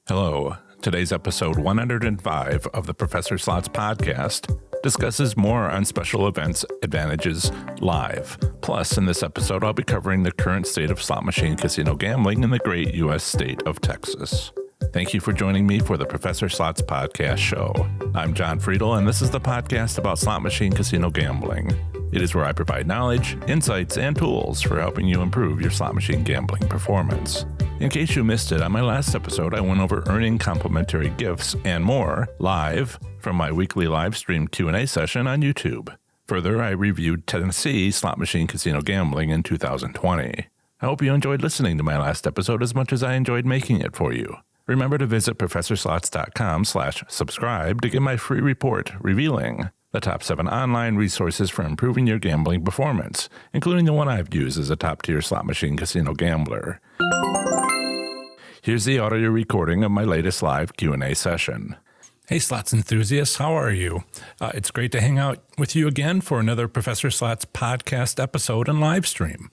Hello. Today's episode 105 of the Professor Slots podcast discusses more on special events advantages live. Plus, in this episode, I'll be covering the current state of slot machine casino gambling in the great U.S. state of Texas. Thank you for joining me for the Professor Slots podcast show. I'm John Friedel, and this is the podcast about slot machine casino gambling. It is where I provide knowledge, insights, and tools for helping you improve your slot machine gambling performance. In case you missed it, on my last episode, I went over earning complimentary gifts and more live from my weekly live stream Q&A session on YouTube. Further, I reviewed Tennessee slot machine casino gambling in 2020. I hope you enjoyed listening to my last episode as much as I enjoyed making it for you. Remember to visit professorslots.com/subscribe to get my free report revealing the top 7 online resources for improving your gambling performance, including the one I've used as a top-tier slot machine casino gambler. Here's the audio recording of my latest live Q&A session. Hey, slots enthusiasts, how are you? It's great to hang out with you again for another Professor Slots podcast episode and live stream.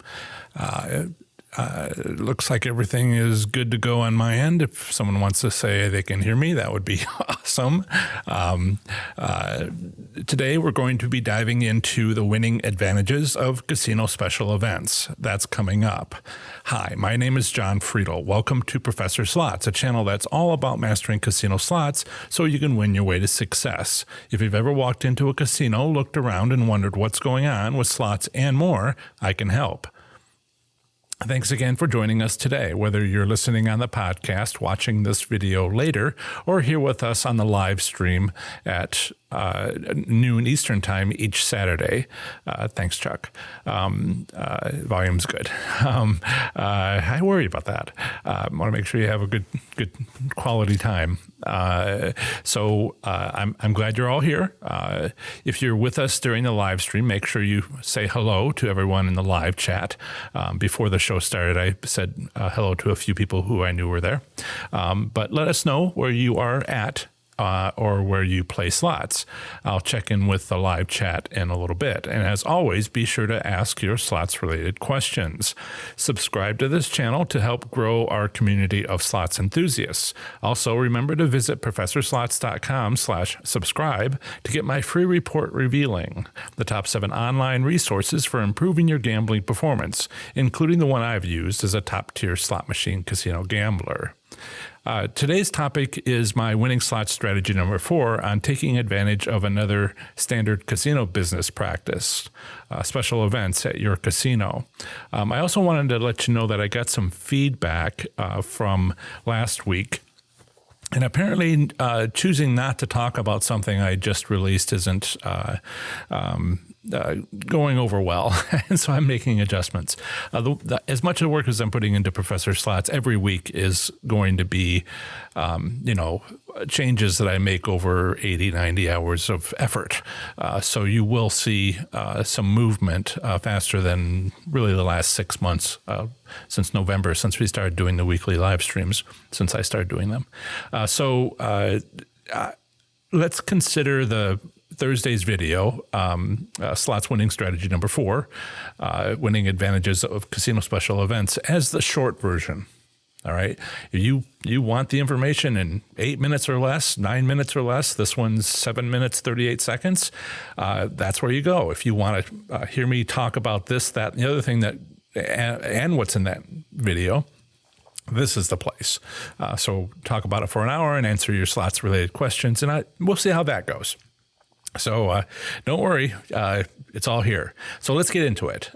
It looks like everything is good to go on my end. If someone wants to say they can hear me, that would be awesome. Today, we're going to be diving into the winning advantages of casino special events. That's coming up. Hi, my name is John Friedel. Welcome to Professor Slots, a channel that's all about mastering casino slots so you can win your way to success. If you've ever walked into a casino, looked around, and wondered what's going on with slots and more, I can help. Thanks again for joining us today, whether you're listening on the podcast, watching this video later, or here with us on the live stream at noon Eastern time each Saturday. Thanks, Chuck. Volume's good. I worry about that. I want to make sure you have a good quality time. So I'm glad you're all here. If you're with us during the live stream, make sure you say hello to everyone in the live chat. Before the show started, I said hello to a few people who I knew were there. But let us know where you are at or where you play slots. I'll check in with the live chat in a little bit. And as always, be sure to ask your slots-related questions. Subscribe to this channel to help grow our community of slots enthusiasts. Also, remember to visit professorslots.com/subscribe to get my free report revealing the top 7 online resources for improving your gambling performance, including the one I've used as a top-tier slot machine casino gambler. Today's topic is my winning slot strategy number 4 on taking advantage of another standard casino business practice, special events at your casino. I also wanted to let you know that I got some feedback from last week. And apparently choosing not to talk about something I just released isn't going over well, and so I'm making adjustments. As much of the work as I'm putting into Professor Slots every week is going to be, changes that I make over 80, 90 hours of effort. So you will see some movement faster than really the last 6 months since November, since we started doing the weekly live streams, since I started doing them. So let's consider the Thursday's video, slots winning strategy number 4, winning advantages of casino special events, as the short version. All right. You want the information in 8 minutes or less, 9 minutes or less. This one's 7 minutes, 38 seconds. That's where you go. If you want to hear me talk about this, that, and the other thing that, and what's in that video, this is the place. So talk about it for an hour and answer your slots related questions, and we'll see how that goes. So don't worry, it's all here. So let's get into it.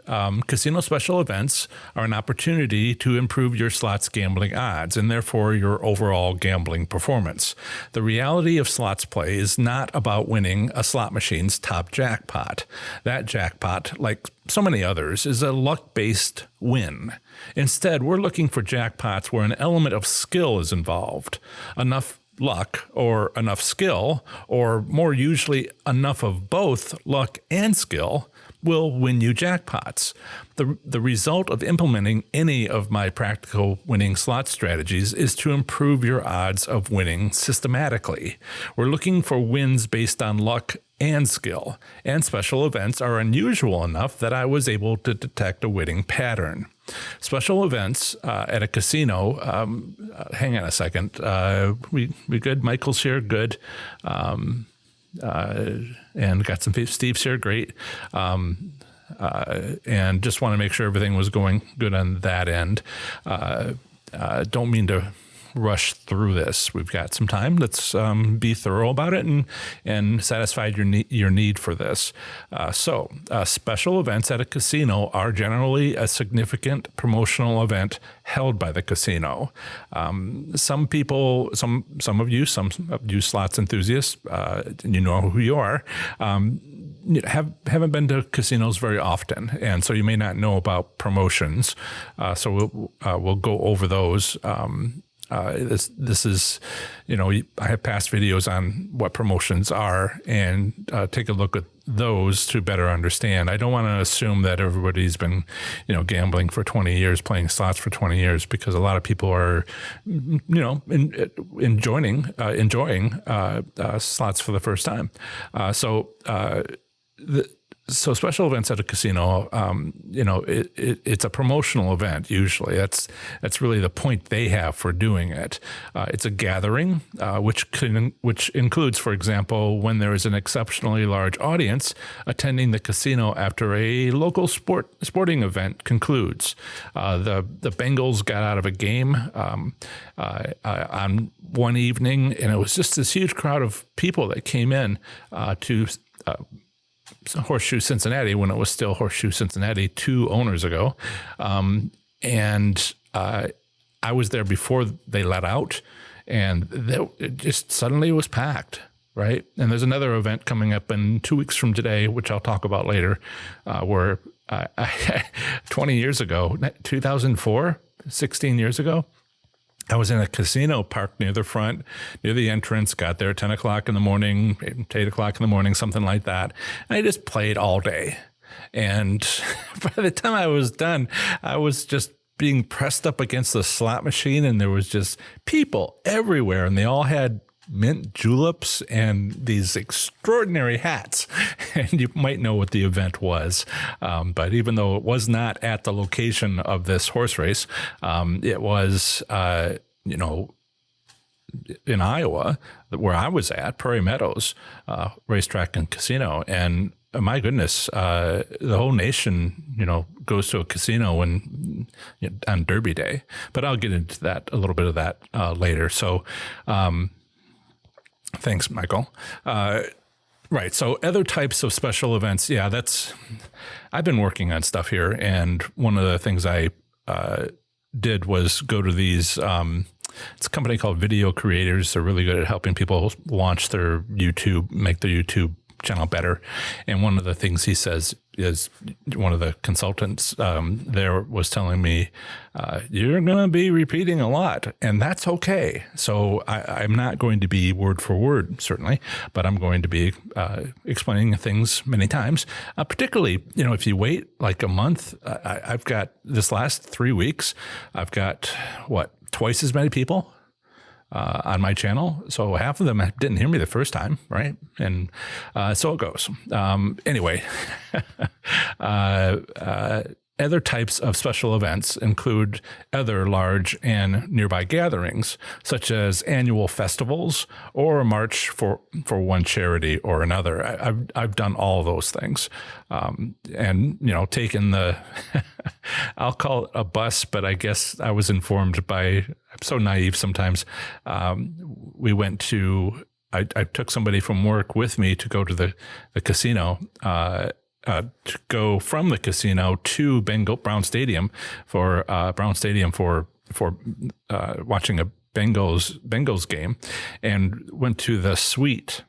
Casino special events are an opportunity to improve your slots gambling odds and therefore your overall gambling performance. The reality of slots play is not about winning a slot machine's top jackpot. That jackpot, like so many others, is a luck-based win. Instead, we're looking for jackpots where an element of skill is involved. Enough luck or enough skill, or more usually enough of both luck and skill, will win you jackpots. The result of implementing any of my practical winning slot strategies is to improve your odds of winning systematically. We're looking for wins based on luck and skill, and special events are unusual enough that I was able to detect a winning pattern. Special events at a casino, hang on a second, we good? Michael's here, good. And got some Steve's here, great. And just want to make sure everything was going good on that end. Don't mean to rush through this. We've got some time. Let's be thorough about it and satisfy your need for this. So special events at a casino are generally a significant promotional event held by the casino. Some people, some of you slots enthusiasts, you know who you are, haven't been to casinos very often, and so you may not know about promotions. So we'll go over those. This is, I have past videos on what promotions are, and take a look at those to better understand. I don't want to assume that everybody's been, gambling for 20 years, playing slots for 20 years, because a lot of people are, enjoying slots for the first time. So special events at a casino, it's a promotional event. Usually, that's really the point they have for doing it. It's a gathering, which includes, for example, when there is an exceptionally large audience attending the casino after a local sporting event concludes. The Bengals got out of a game on one evening, and it was just this huge crowd of people that came in to Horseshoe Cincinnati when it was still Horseshoe Cincinnati 2 owners ago. And I was there before they let out, and it just suddenly was packed, right? And there's another event coming up in 2 weeks from today, which I'll talk about later, where 20 years ago, 2004, 16 years ago, I was in a casino parked near the front, near the entrance, got there at 10 o'clock in the morning, 8 o'clock in the morning, something like that. And I just played all day. And by the time I was done, I was just being pressed up against the slot machine, and there was just people everywhere, and they all had mint juleps and these extraordinary hats. And you might know what the event was. But even though it was not at the location of this horse race, it was, in Iowa, where I was at, Prairie Meadows Racetrack and Casino. And my goodness, the whole nation, goes to a casino on Derby Day. But I'll get into that, a little bit of that later. So, thanks, Michael. Right. So other types of special events. Yeah, I've been working on stuff here. And one of the things I did was go to these, it's a company called Video Creators. They're really good at helping people launch their YouTube, make their YouTube channel better. And one of the things he says is, one of the consultants there was telling me, you're going to be repeating a lot, and that's okay. So I'm not going to be word for word, certainly, but I'm going to be explaining things many times, particularly, if you wait like a month. I've got this last 3 weeks, I've got twice as many people on my channel. So half of them didn't hear me the first time, right? And so it goes. Anyway, other types of special events include other large and nearby gatherings, such as annual festivals or a march for one charity or another. I've done all those things, and taken the I'll call it a bus, but I guess I was informed by. I'm so naive sometimes. We went to. I took somebody from work with me to go to the casino. To go from the casino to Brown Stadium for watching a Bengals game, and went to the suite.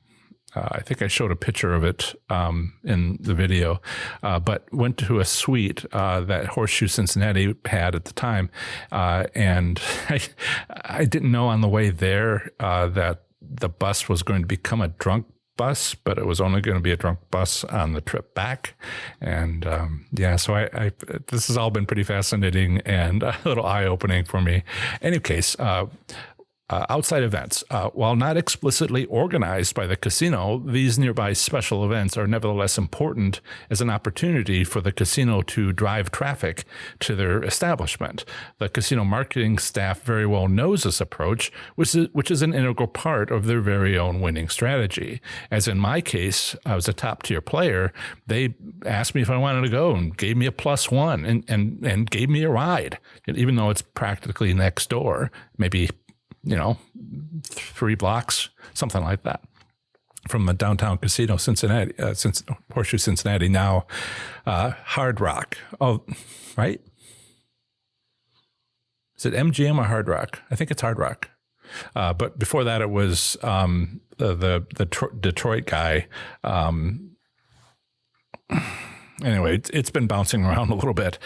I think I showed a picture of it in the video, but went to a suite that Horseshoe Cincinnati had at the time, and I didn't know on the way there that the bus was going to become a drunk bus, but it was only going to be a drunk bus on the trip back. And so I this has all been pretty fascinating and a little eye-opening for me. In any case, outside events. While not explicitly organized by the casino, these nearby special events are nevertheless important as an opportunity for the casino to drive traffic to their establishment. The casino marketing staff very well knows this approach, which is an integral part of their very own winning strategy. As in my case, I was a top-tier player. They asked me if I wanted to go and gave me a +1 and gave me a ride, even though it's practically next door, maybe 3 blocks, something like that, from the downtown casino, Cincinnati, since Horseshoe Cincinnati, now Hard Rock. Oh, right? Is it MGM or Hard Rock? I think it's Hard Rock. But before that, it was the Detroit guy. Anyway, it's been bouncing around a little bit.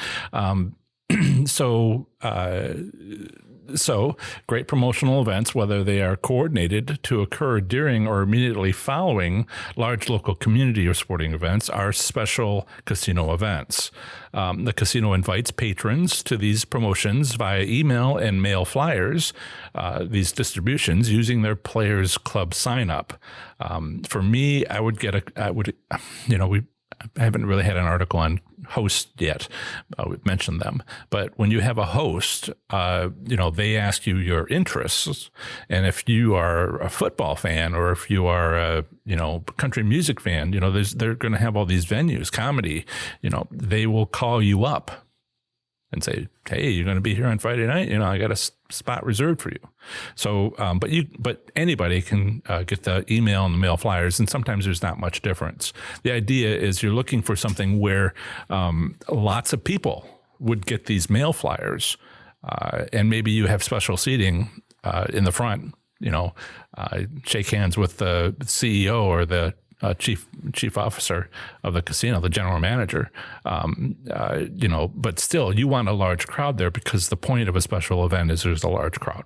So great promotional events, whether they are coordinated to occur during or immediately following large local community or sporting events, are special casino events. The casino invites patrons to these promotions via email and mail flyers, these distributions, using their Players Club sign up. For me, I haven't really had an article on hosts yet. We've mentioned them. But when you have a host, they ask you your interests. And if you are a football fan, or if you are a, country music fan, they're going to have all these venues, comedy, they will call you up and say, hey, you're going to be here on Friday night. I got a spot reserved for you. So, but anybody can get the email and the mail flyers, and sometimes there's not much difference. The idea is you're looking for something where lots of people would get these mail flyers, and maybe you have special seating in the front. Shake hands with the CEO or the chief officer of the casino, the general manager, but still you want a large crowd there, because the point of a special event is there's a large crowd,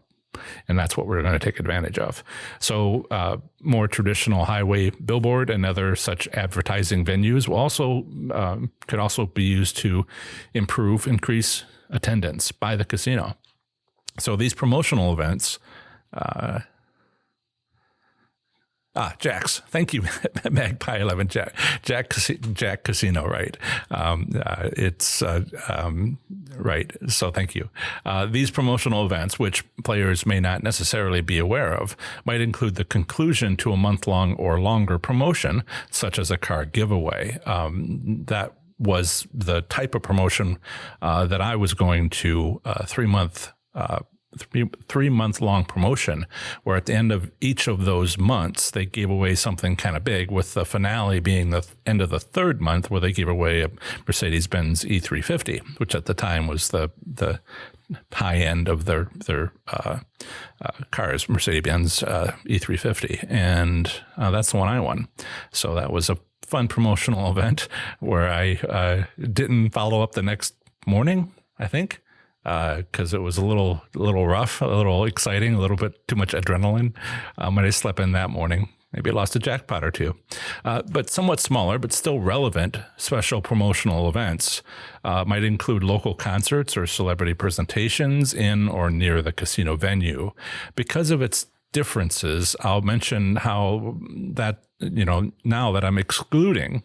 and that's what we're going to take advantage of. So more traditional highway billboard and other such advertising venues could also be used to increase attendance by the casino. So these promotional events, Jack's. Thank you, Magpie 11. Jack Casino, right? It's right. So thank you. These promotional events, which players may not necessarily be aware of, might include the conclusion to a month-long or longer promotion, such as a car giveaway. That was the type of promotion that I was going to, 3-month-long promotion, where at the end of each of those months, they gave away something kind of big, with the finale being the end of the 3rd month, where they gave away a Mercedes-Benz E350, which at the time was the high end of their cars, Mercedes-Benz E350. And that's the one I won. So that was a fun promotional event where I didn't follow up the next morning, I think, because it was a little rough, a little exciting, a little bit too much adrenaline when I slept in that morning. Maybe I lost a jackpot or two. But somewhat smaller, but still relevant, special promotional events might include local concerts or celebrity presentations in or near the casino venue. Because of its differences, I'll mention how that, now that I'm excluding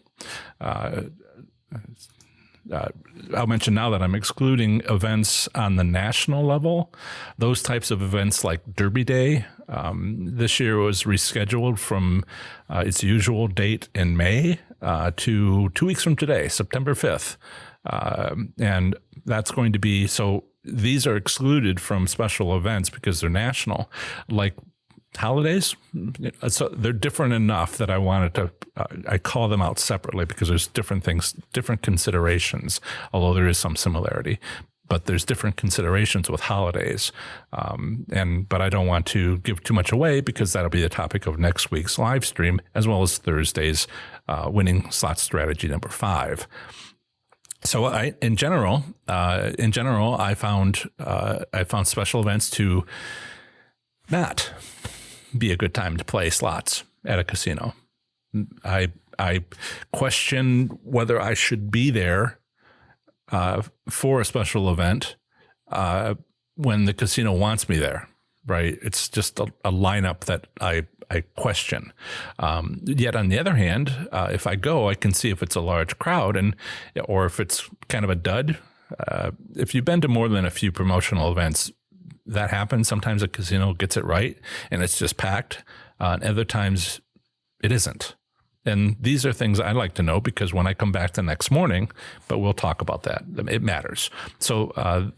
events on the national level. Those types of events like Derby Day, this year was rescheduled from its usual date in May to 2 weeks from today, September 5th. And that's going to be, so these are excluded from special events because they're national, like holidays. So they're different enough that I wanted to, I call them out separately, because there's different things, different considerations, although there is some similarity, but there's different considerations with holidays. But I don't want to give too much away, because that'll be the topic of next week's live stream, as well as Thursday's winning slot strategy number 5. So in general, I found special events to not be a good time to play slots at a casino. I question whether I should be there for a special event when the casino wants me there. right? It's just a lineup that I question. Yet on the other hand, if I go, I can see if it's a large crowd or if it's kind of a dud. If you've been to more than a few promotional events, that happens. Sometimes a casino gets it right and it's just packed. And other times it isn't. And these are things I like to know because when I come back the next morning, but we'll talk about that. It matters. So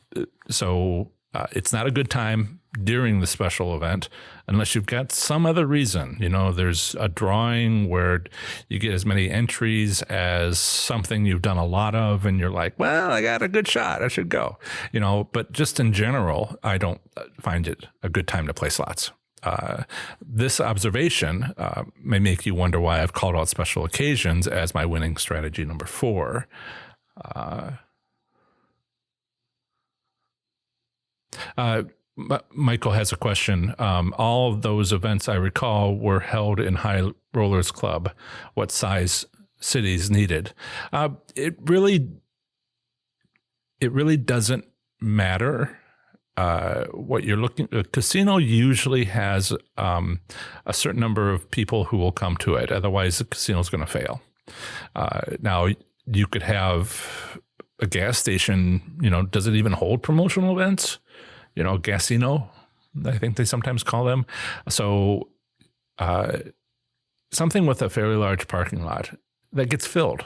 it's not a good time during the special event unless you've got some other reason. There's a drawing where you get as many entries as something you've done a lot of, and you're like, well, I got a good shot, I should go. But just in general, I don't find it a good time to play slots. This observation may make you wonder why I've called out special occasions as my winning strategy number 4. Michael has a question. All of those events I recall were held in High Rollers Club. What size cities needed? It really doesn't matter. What you're looking, a casino usually has a certain number of people who will come to it. Otherwise, the casino is going to fail. Now, you could have a gas station. Does it even hold promotional events? Gasino, I think they sometimes call them. So, something with a fairly large parking lot that gets filled,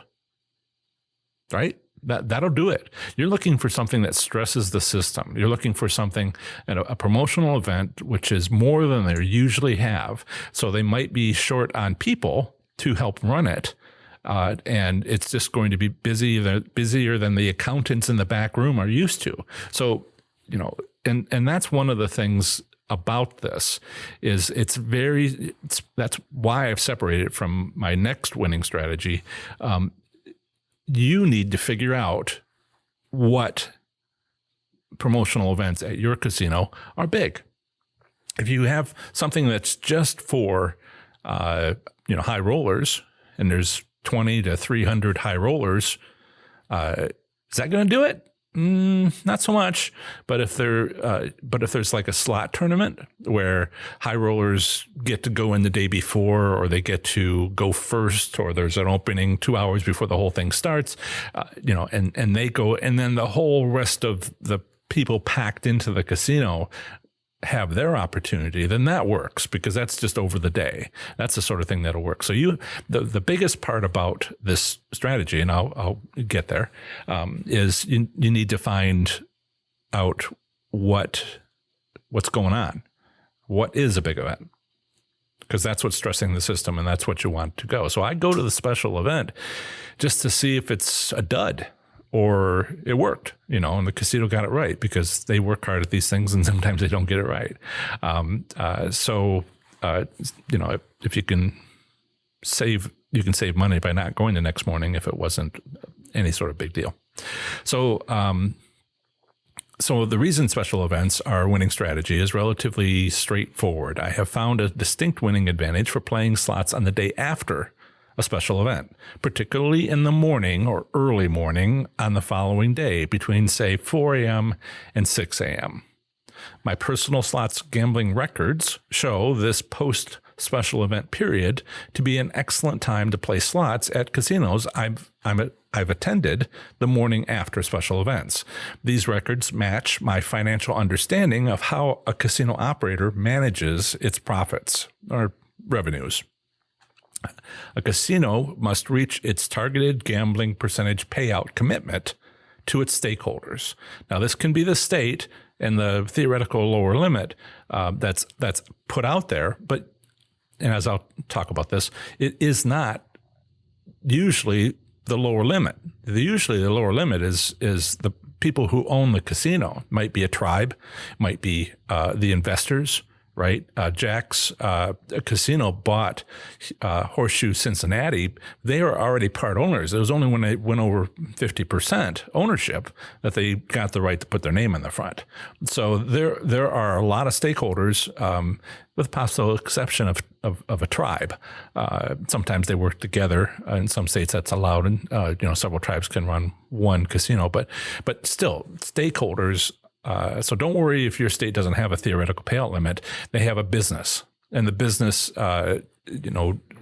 right? That'll do it. You're looking for something that stresses the system. You're looking for something, a promotional event, which is more than they usually have. So they might be short on people to help run it. And it's just going to be busier than the accountants in the back room are used to. So, and that's one of the things about this is that's why I've separated it from my next winning strategy. You need to figure out what promotional events at your casino are big. If you have something that's just for, high rollers, and there's 20 to 300 high rollers, is that going to do it? Not so much. But if there's like a slot tournament where high rollers get to go in the day before, or they get to go first, or there's an opening 2 hours before the whole thing starts, and they go, and then the whole rest of the people packed into the casino have their opportunity, then that works because that's just over the day. That's the sort of thing that'll work. So the biggest part about this strategy, and I'll get there, is you need to find out what's going on. What is a big event? Because that's what's stressing the system, and that's what you want to go. So I go to the special event just to see if it's a dud or it worked, and the casino got it right because they work hard at these things and sometimes they don't get it right. If you can save money by not going the next morning if it wasn't any sort of big deal. So the reason special events are a winning strategy is relatively straightforward. I have found a distinct winning advantage for playing slots on the day after a special event, particularly in the morning or early morning on the following day between, say, 4 a.m. and 6 a.m. My personal slots gambling records show this post-special event period to be an excellent time to play slots at casinos I've attended the morning after special events. These records match my financial understanding of how a casino operator manages its profits or revenues. A casino must reach its targeted gambling percentage payout commitment to its stakeholders. Now, this can be the state and the theoretical lower limit that's put out there, but, and as I'll talk about this, it is not usually the lower limit. Usually the lower limit is the people who own the casino. Might be a tribe, might be the investors, right? Jack's casino bought Horseshoe Cincinnati. They were already part owners. It was only when they went over 50% ownership that they got the right to put their name in the front. So there are a lot of stakeholders, with the possible exception of a tribe. Sometimes they work together. In some states that's allowed, and several tribes can run one casino. But still, stakeholders So don't worry if your state doesn't have a theoretical payout limit. They have a business, and the business,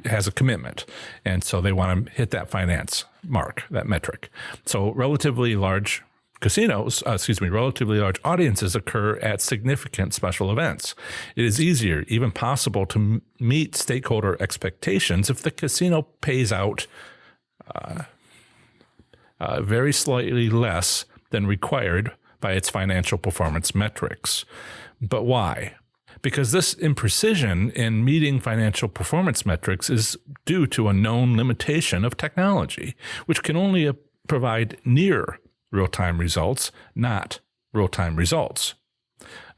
has a commitment. And so they want to hit that finance mark, that metric. So relatively large audiences occur at significant special events. It is easier, even possible, to meet stakeholder expectations if the casino pays out very slightly less than required by its financial performance metrics. But why? Because this imprecision in meeting financial performance metrics is due to a known limitation of technology, which can only provide near real-time results, not real-time results.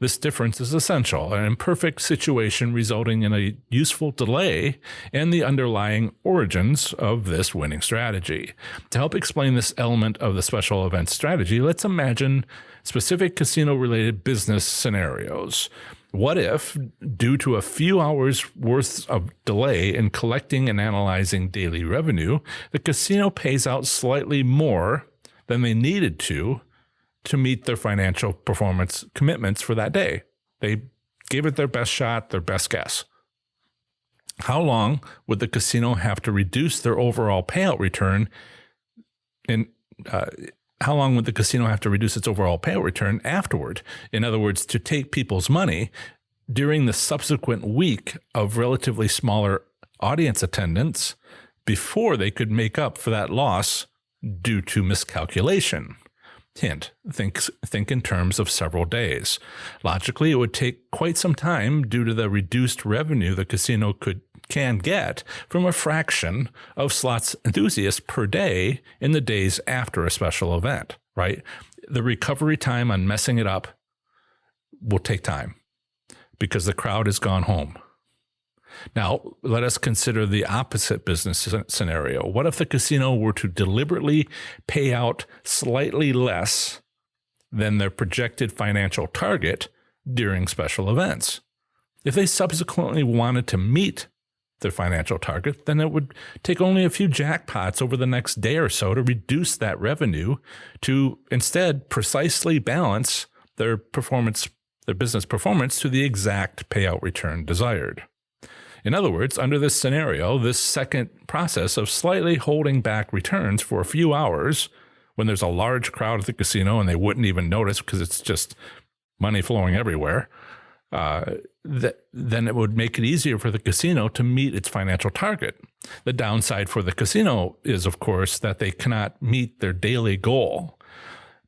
This difference is essential, an imperfect situation resulting in a useful delay and the underlying origins of this winning strategy. To help explain this element of the special event strategy, let's imagine specific casino-related business scenarios. What if, due to a few hours worth of delay in collecting and analyzing daily revenue, the casino pays out slightly more than they needed to meet their financial performance commitments for that day? They gave it their best shot, their best guess. How long would the casino have to reduce their overall payout return how long would the casino have to reduce its overall payout return afterward? In other words, to take people's money during the subsequent week of relatively smaller audience attendance before they could make up for that loss due to miscalculation. Hint, think in terms of several days. Logically, it would take quite some time due to the reduced revenue the casino can get from a fraction of slots enthusiasts per day in the days after a special event, right? The recovery time on messing it up will take time because the crowd has gone home. Now, let us consider the opposite business scenario. What if the casino were to deliberately pay out slightly less than their projected financial target during special events? If they subsequently wanted to meet their financial target, then it would take only a few jackpots over the next day or so to reduce that revenue to instead precisely balance their business performance to the exact payout return desired. In other words, under this scenario, this second process of slightly holding back returns for a few hours when there's a large crowd at the casino and they wouldn't even notice because it's just money flowing everywhere, then it would make it easier for the casino to meet its financial target. The downside for the casino is, of course, that they cannot meet their daily goal.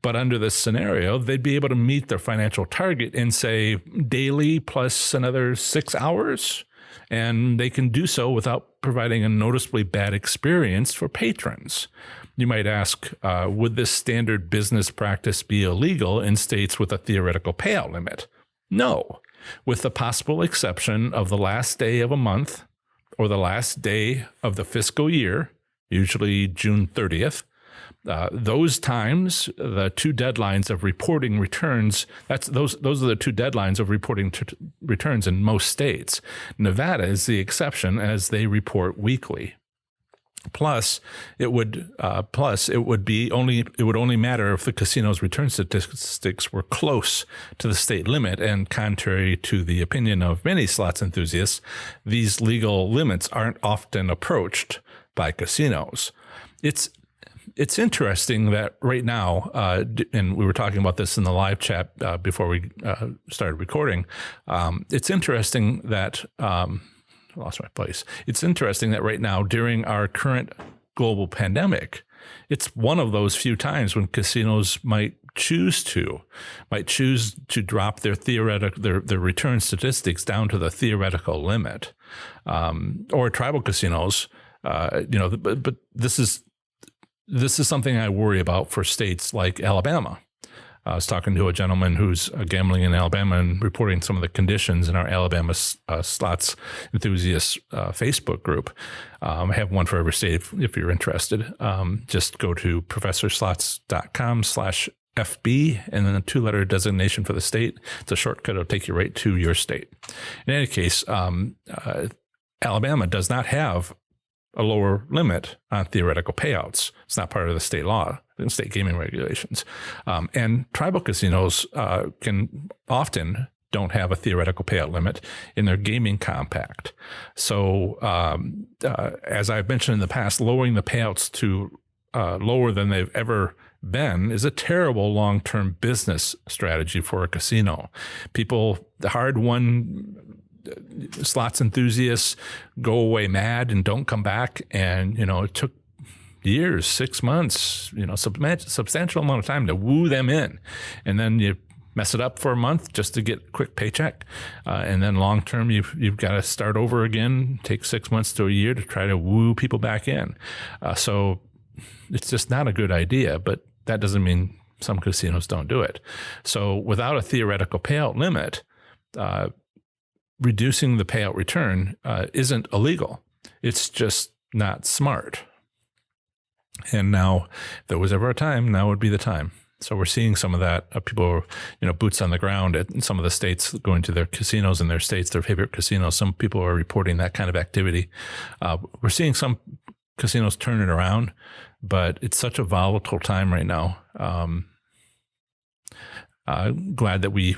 But under this scenario, they'd be able to meet their financial target in, say, daily plus another 6 hours. And they can do so without providing a noticeably bad experience for patrons. You might ask, would this standard business practice be illegal in states with a theoretical payout limit? No, with the possible exception of the last day of a month or the last day of the fiscal year, usually June 30th. Those times, the two deadlines of reporting returns, those are the two deadlines of reporting returns in most states. Nevada is the exception as they report weekly. It would only matter if the casino's return statistics were close to the state limit, and contrary to the opinion of many slots enthusiasts, these legal limits aren't often approached by casinos. It's interesting that right now, and we were talking about this in the live chat before we started recording. It's interesting that I lost my place. It's interesting that right now, during our current global pandemic, it's one of those few times when casinos might choose to drop their their return statistics down to the theoretical limit, or tribal casinos. But this is something I worry about for states like Alabama. I was talking to a gentleman who's gambling in Alabama and reporting some of the conditions in our Alabama slots enthusiasts Facebook group. I have one for every state if you're interested. Just go to professorslots.com/FB and then a 2-letter designation for the state. It's a shortcut. It'll take you right to your state. In any case, Alabama does not have a lower limit on theoretical payouts. It's not part of the state law. state gaming regulations. And tribal casinos can often don't have a theoretical payout limit in their gaming compact. So as I've mentioned in the past, lowering the payouts to lower than they've ever been is a terrible long-term business strategy for a casino. People, the hard-won slots enthusiasts go away mad and don't come back. And, it took years, 6 months, substantial amount of time to woo them in. And then you mess it up for a month just to get a quick paycheck. And then long term, you've got to start over again, take 6 months to a year to try to woo people back in. So it's just not a good idea, but that doesn't mean some casinos don't do it. So without a theoretical payout limit, reducing the payout return isn't illegal. It's just not smart. And now, if there was ever a time, now would be the time. So we're seeing some of that. People, boots on the ground in some of the states, going to their casinos in their states, their favorite casinos. Some people are reporting that kind of activity. We're seeing some casinos turn it around, but it's such a volatile time right now. Glad that we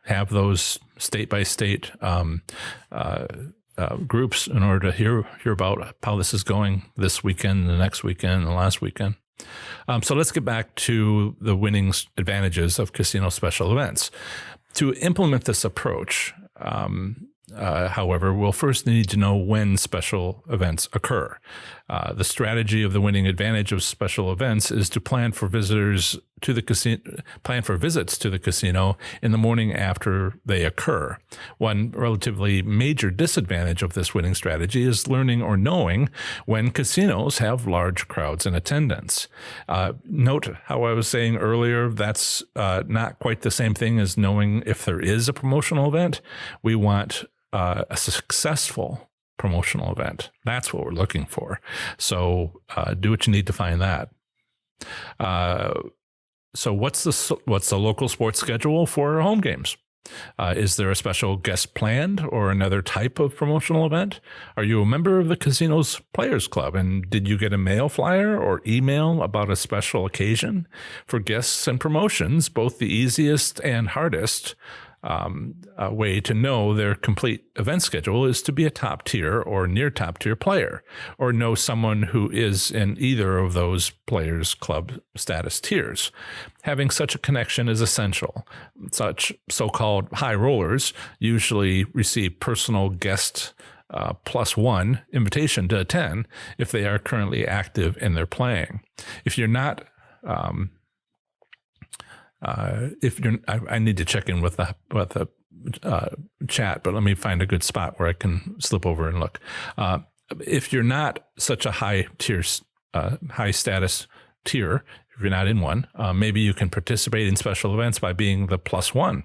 have those state by state groups in order to hear about how this is going this weekend, the next weekend, the last weekend. So let's get back to the winning advantages of casino special events. To implement this approach, however, we'll first need to know when special events occur. The strategy of the winning advantage of special events is to plan for visits to the casino in the morning after they occur. One relatively major disadvantage of this winning strategy is learning or knowing when casinos have large crowds in attendance. Note how I was saying earlier, that's not quite the same thing as knowing if there is a promotional event. We want a successful promotional event. That's what we're looking for. So do what you need to find that. So what's the local sports schedule for home games? Is there a special guest planned or another type of promotional event? Are you a member of the casino's Players Club? And did you get a mail flyer or email about a special occasion? For guests and promotions, both the easiest and hardest way to know their complete event schedule is to be a top tier or near top tier player, or know someone who is in either of those Players Club status tiers. Having such a connection is essential. Such so-called high rollers usually receive personal guest +1 invitation to attend if they are currently active in their playing. If you're not I need to check in with the chat, but let me find a good spot where I can slip over and look. If you're not such a high status tier, if you're not in one, maybe you can participate in special events by being the +1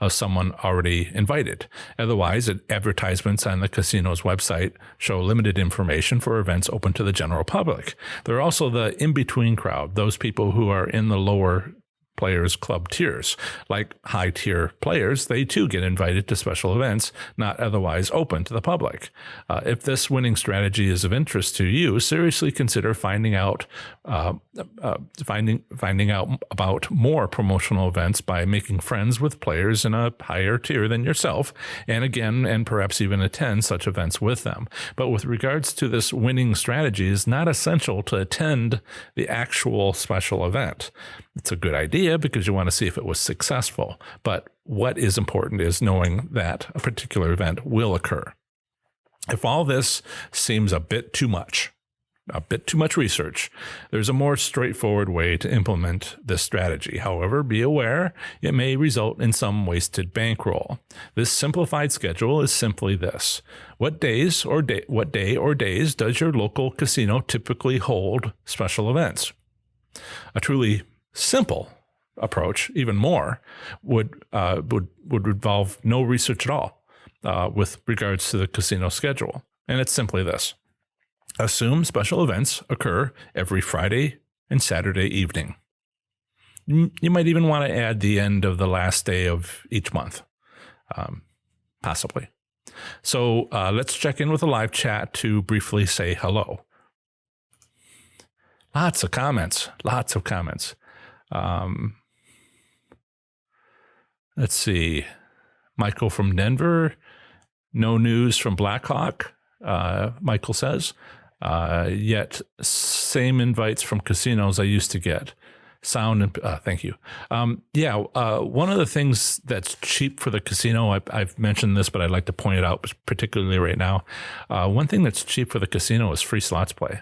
of someone already invited. Otherwise, advertisements on the casino's website show limited information for events open to the general public. There are also the in-between crowd, those people who are in the lower Players Club tiers. Like high tier players, they too get invited to special events not otherwise open to the public. If this winning strategy is of interest to you, seriously consider finding out about more promotional events by making friends with players in a higher tier than yourself, and perhaps even attend such events with them. But with regards to this winning strategy, it's not essential to attend the actual special event. It's a good idea because you want to see if it was successful. But what is important is knowing that a particular event will occur. If all this seems a bit too much research, there's a more straightforward way to implement this strategy. However, be aware it may result in some wasted bankroll. This simplified schedule is simply this. What day or days does your local casino typically hold special events? A truly simple approach, even more, would involve no research at all with regards to the casino schedule. And it's simply this. Assume special events occur every Friday and Saturday evening. You might even want to add the end of the last day of each month, possibly. So let's check in with a live chat to briefly say hello. Lots of comments. Lots of comments. Let's see. Michael from Denver. No news from Blackhawk, Michael says. Yet same invites from casinos I used to get. Sound and thank you. One of the things that's cheap for the casino, I've mentioned this, but I'd like to point it out particularly right now. One thing that's cheap for the casino is free slots play.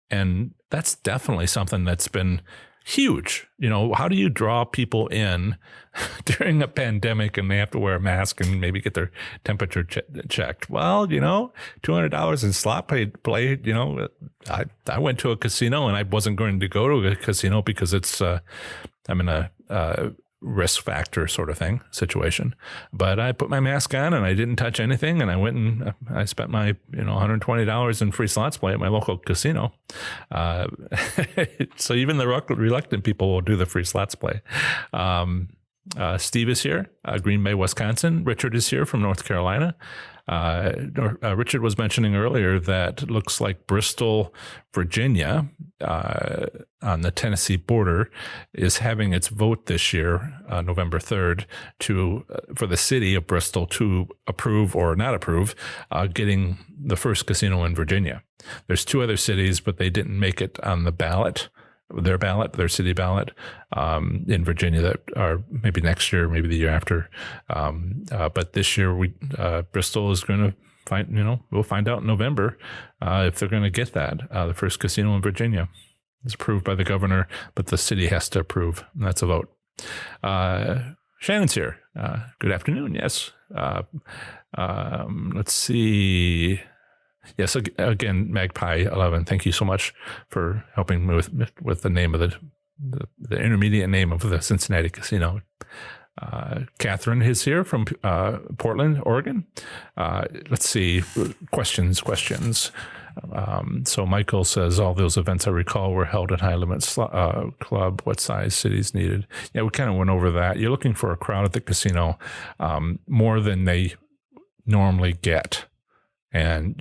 And that's definitely something that's been huge. You know, how do you draw people in during a pandemic and they have to wear a mask and maybe get their temperature checked? Well, you know, $200 in slot play, you know, I went to a casino and I wasn't going to go to a casino because it's, I'm in a risk factor sort of thing situation, but I put my mask on and I didn't touch anything. And I went and I spent my, $120 in free slots play at my local casino. So even the reluctant people will do the free slots play. Steve is here, Green Bay, Wisconsin. Richard is here from North Carolina. Richard was mentioning earlier that it looks like Bristol, Virginia, on the Tennessee border, is having its vote this year, November 3rd, for the city of Bristol to approve or not approve getting the first casino in Virginia. There's 2 other cities, but they didn't make it on the ballot. Their city ballot in Virginia that are maybe next year, maybe the year after. But this year, Bristol is going to we'll find out in November if they're going to get that. The first casino in Virginia is approved by the governor, but the city has to approve, and that's a vote. Shannon's here. Good afternoon. Yes. Let's see. Yes, again, Magpie 11. Thank you so much for helping me with the name of the intermediate name of the Cincinnati casino. Catherine is here from Portland, Oregon. Let's see, questions. So Michael says all those events I recall were held at High Limit Club. What size cities needed? Yeah, we kind of went over that. You're looking for a crowd at the casino more than they normally get. And,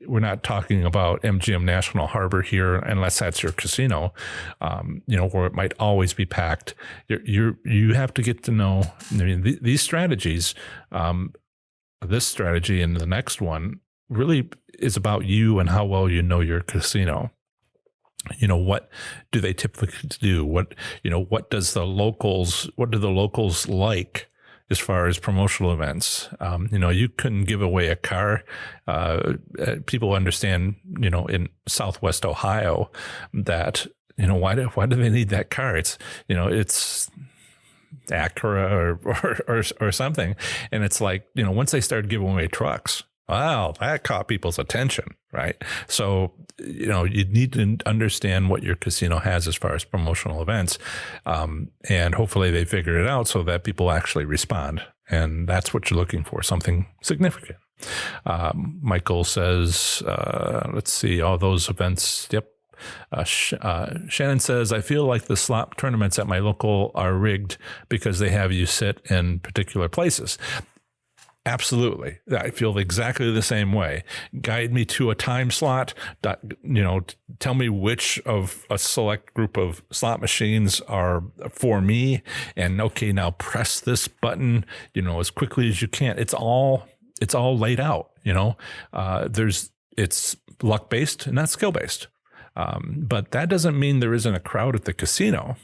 we're not talking about MGM National Harbor here, unless that's your casino, where it might always be packed. You have to get to know, these strategies, this strategy and the next one really is about you and how well you know your casino. What do they typically do? What do the locals like? As far as promotional events, you couldn't give away a car. People understand, in Southwest Ohio that, why do they need that car? It's Acura or something. And it's like, once they started giving away trucks, wow, that caught people's attention, right? So, you need to understand what your casino has as far as promotional events. And hopefully they figure it out so that people actually respond. And that's what you're looking for, something significant. Michael says, let's see, all those events. Yep. Shannon says, I feel like the slot tournaments at my local are rigged because they have you sit in particular places. Absolutely. I feel exactly the same way. Guide me to a time slot, tell me which of a select group of slot machines are for me. And okay, now press this button, as quickly as you can. It's all laid out, it's luck based and not skill based. But that doesn't mean there isn't a crowd at the casino.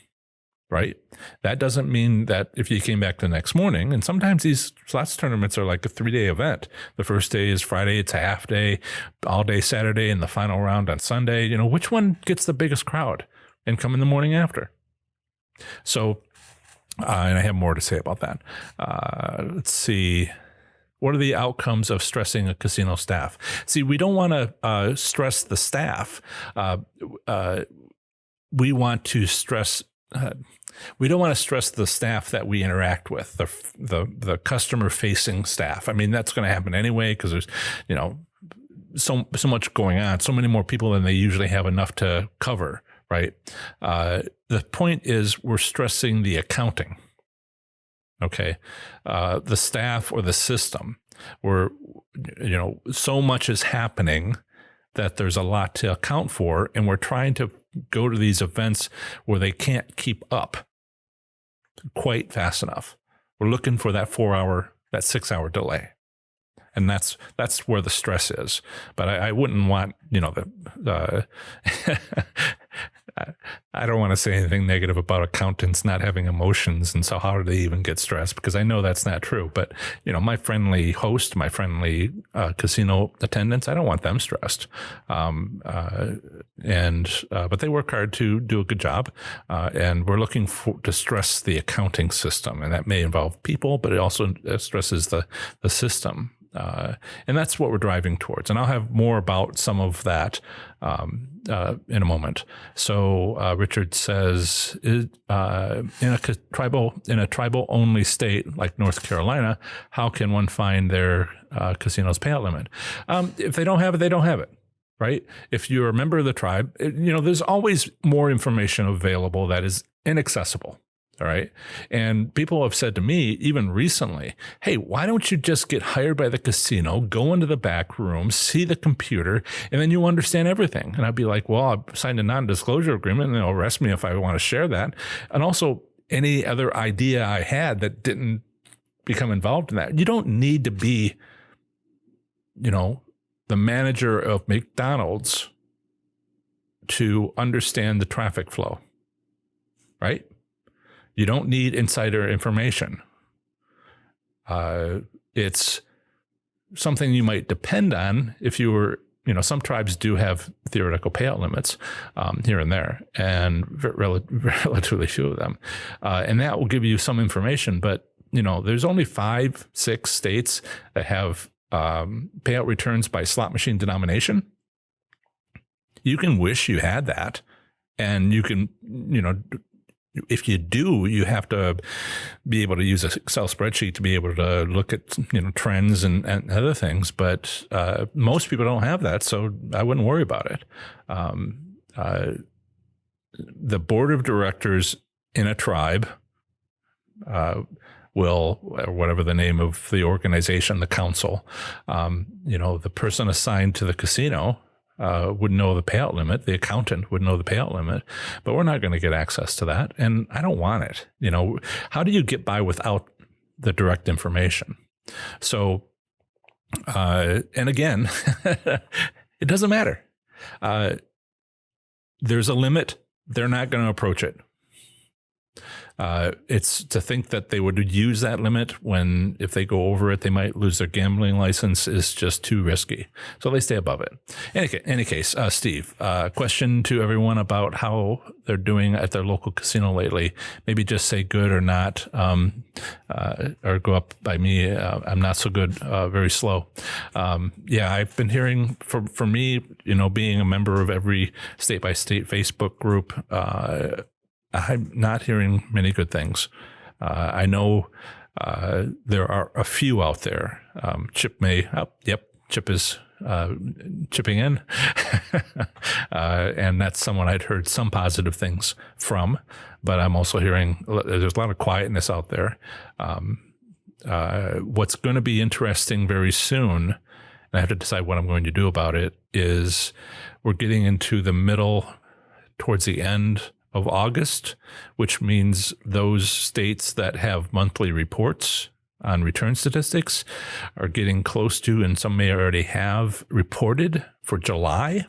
Right. That doesn't mean that if you came back the next morning, and sometimes these slots tournaments are like a 3-day event. The first day is Friday. It's a half day, all day Saturday, and the final round on Sunday. Which one gets the biggest crowd and come in the morning after? So, and I have more to say about that. Let's see. What are the outcomes of stressing a casino staff? See, we don't want to stress the staff. We want to stress. We don't want to stress the staff that we interact with, the customer facing staff. I mean, that's going to happen anyway because there's, so much going on, so many more people than they usually have enough to cover, right? The point is we're stressing the accounting. Okay. The staff or the system where, so much is happening that there's a lot to account for, and we're trying to go to these events where they can't keep up quite fast enough. We're looking for that 6-hour delay. And that's where the stress is. But I wouldn't want, I don't want to say anything negative about accountants not having emotions. And so how do they even get stressed? Because I know that's not true. But, my friendly host, my friendly casino attendants, I don't want them stressed. But they work hard to do a good job. And we're looking to stress the accounting system. And that may involve people, but it also stresses the system. And that's what we're driving towards. And I'll have more about some of that in a moment. So Richard says, in a tribal only state like North Carolina, how can one find their casino's payout limit? If they don't have it, they don't have it. Right? If you're a member of the tribe, there's always more information available that is inaccessible. All right. And people have said to me, even recently, hey, why don't you just get hired by the casino, go into the back room, see the computer, and then you understand everything? And I'd be like, well, I've signed a non-disclosure agreement and they'll arrest me if I want to share that. And also any other idea I had that didn't become involved in that. You don't need to be, the manager of McDonald's to understand the traffic flow, right? You don't need insider information. It's something you might depend on if you were, some tribes do have theoretical payout limits here and there, and relatively few of them. And that will give you some information, but, there's only 5-6 states that have payout returns by slot machine denomination. You can wish you had that, and you can, if you do, you have to be able to use an Excel spreadsheet to be able to look at trends and other things. But most people don't have that, so I wouldn't worry about it. The board of directors in a tribe will, or whatever the name of the organization, the council, the person assigned to the casino would know the payout limit. The accountant would know the payout limit, but we're not going to get access to that. And I don't want it. How do you get by without the direct information? So, and again, it doesn't matter. There's a limit. They're not going to approach it. It's to think that they would use that limit when, if they go over it, they might lose their gambling license, is just too risky. So they stay above it. Any case, Steve, question to everyone about how they're doing at their local casino lately. Maybe just say good or not, or go up by me. I'm not so good, very slow. I've been hearing for me, being a member of every state by state Facebook group, I'm not hearing many good things. I know there are a few out there. Chip is chipping in. And that's someone I'd heard some positive things from, but I'm also hearing there's a lot of quietness out there. What's going to be interesting very soon, and I have to decide what I'm going to do about it, is we're getting into the middle, towards the end of August, which means those states that have monthly reports on return statistics are getting close to, and some may already have reported for July.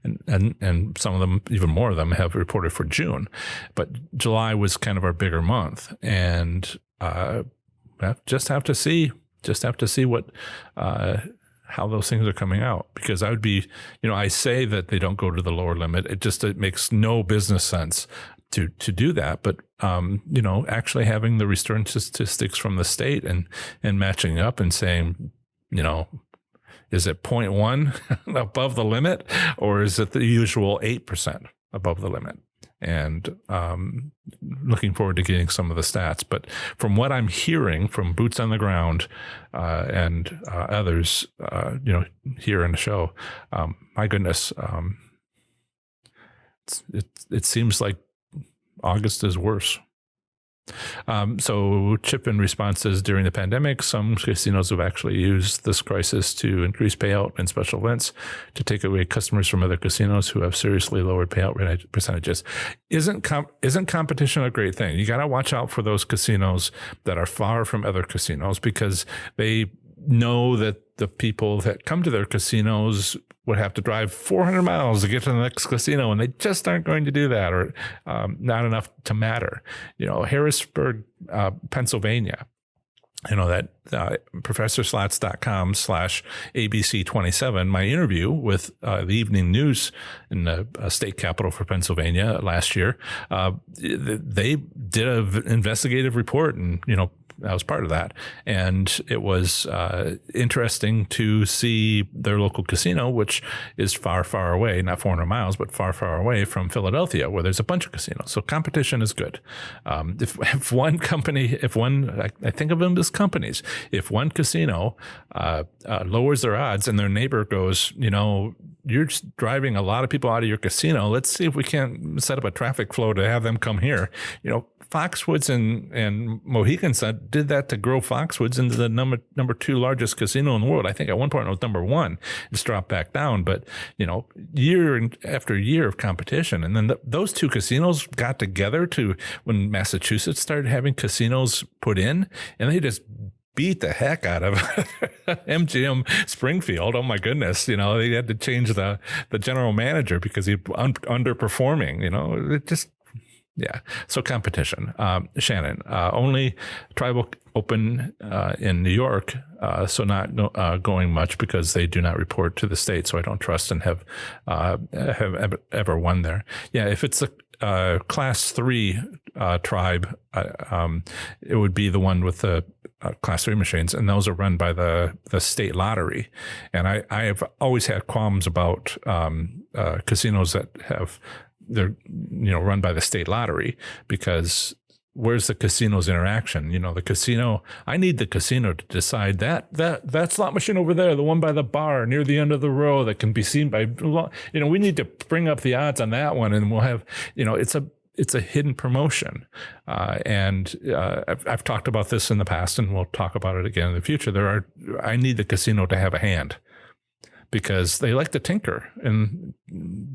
And some of them, even more of them, have reported for June. But July was kind of our bigger month. And just have to see what how those things are coming out, because I would be, I say that they don't go to the lower limit. It makes no business sense to do that. But, actually having the return statistics from the state and matching up and saying, is it 0.1 above the limit, or is it the usual 8% above the limit? And looking forward to getting some of the stats. But from what I'm hearing from boots on the ground and others, here in the show, my goodness, it seems like August is worse. So Chip in response says, during the pandemic, some casinos have actually used this crisis to increase payout in special events to take away customers from other casinos who have seriously lowered payout percentages. Isn't competition a great thing? You got to watch out for those casinos that are far from other casinos, because they know that the people that come to their casinos would have to drive 400 miles to get to the next casino, and they just aren't going to do that, or not enough to matter. Harrisburg, Pennsylvania, that professorslots.com/ABC27, my interview with the Evening News in the state capital for Pennsylvania last year, they did an investigative report, and, I was part of that. And it was interesting to see their local casino, which is far, far away, not 400 miles, but far, far away from Philadelphia, where there's a bunch of casinos. So competition is good. If one company, I think of them as companies, if one casino lowers their odds and their neighbor goes, you're just driving a lot of people out of your casino, let's see if we can't set up a traffic flow to have them come here. Foxwoods and Mohegan Sun did that to grow Foxwoods into the number 2 largest casino in the world. I think at one point it was number 1. It's dropped back down, but year after year of competition, and then those 2 casinos got together when Massachusetts started having casinos put in, and they just beat the heck out of MGM Springfield. Oh my goodness. They had to change the general manager because he underperforming, it just. Yeah. So competition. Shannon, only Tribal Open in New York, so not going much because they do not report to the state. So I don't trust and have ever won there. Yeah, if it's a Class 3 tribe, it would be the one with the Class 3 machines, and those are run by the state lottery. And I have always had qualms about casinos that they're run by the state lottery, because where's the casino's interaction? The casino, I need the casino to decide that slot machine over there, the one by the bar near the end of the row that can be seen by, we need to bring up the odds on that one, and we'll have, it's a hidden promotion. And I've talked about this in the past, and we'll talk about it again in the future. I need the casino to have a hand, because they like to tinker and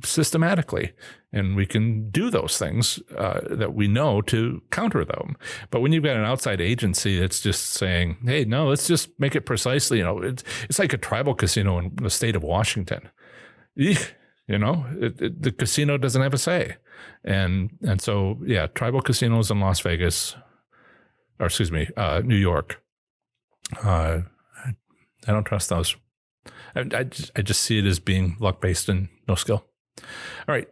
systematically, and we can do those things that we know to counter them. But when you've got an outside agency that's just saying, hey, no, let's just make it precisely, it's like a tribal casino in the state of Washington. The casino doesn't have a say. And so, yeah, tribal casinos in Las Vegas, New York. I don't trust those. I just see it as being luck-based and no skill. All right,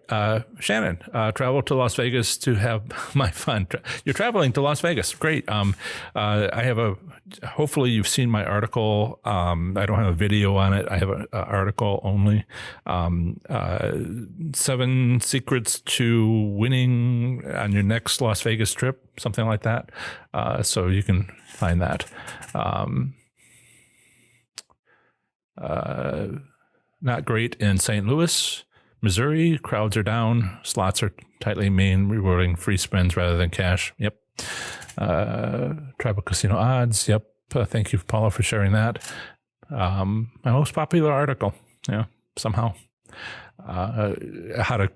Shannon, travel to Las Vegas to have my fun. You're traveling to Las Vegas. Great. Hopefully you've seen my article. I don't have a video on it. I have an article only. 7 secrets to winning on your next Las Vegas trip, something like that. So you can find that. Not great in St. Louis, Missouri. Crowds are down. Slots are tightly manned, rewarding free spins rather than cash. Yep. Tribal casino odds. Yep. Thank you, Paula, for sharing that. My most popular article. Yeah. Somehow. How do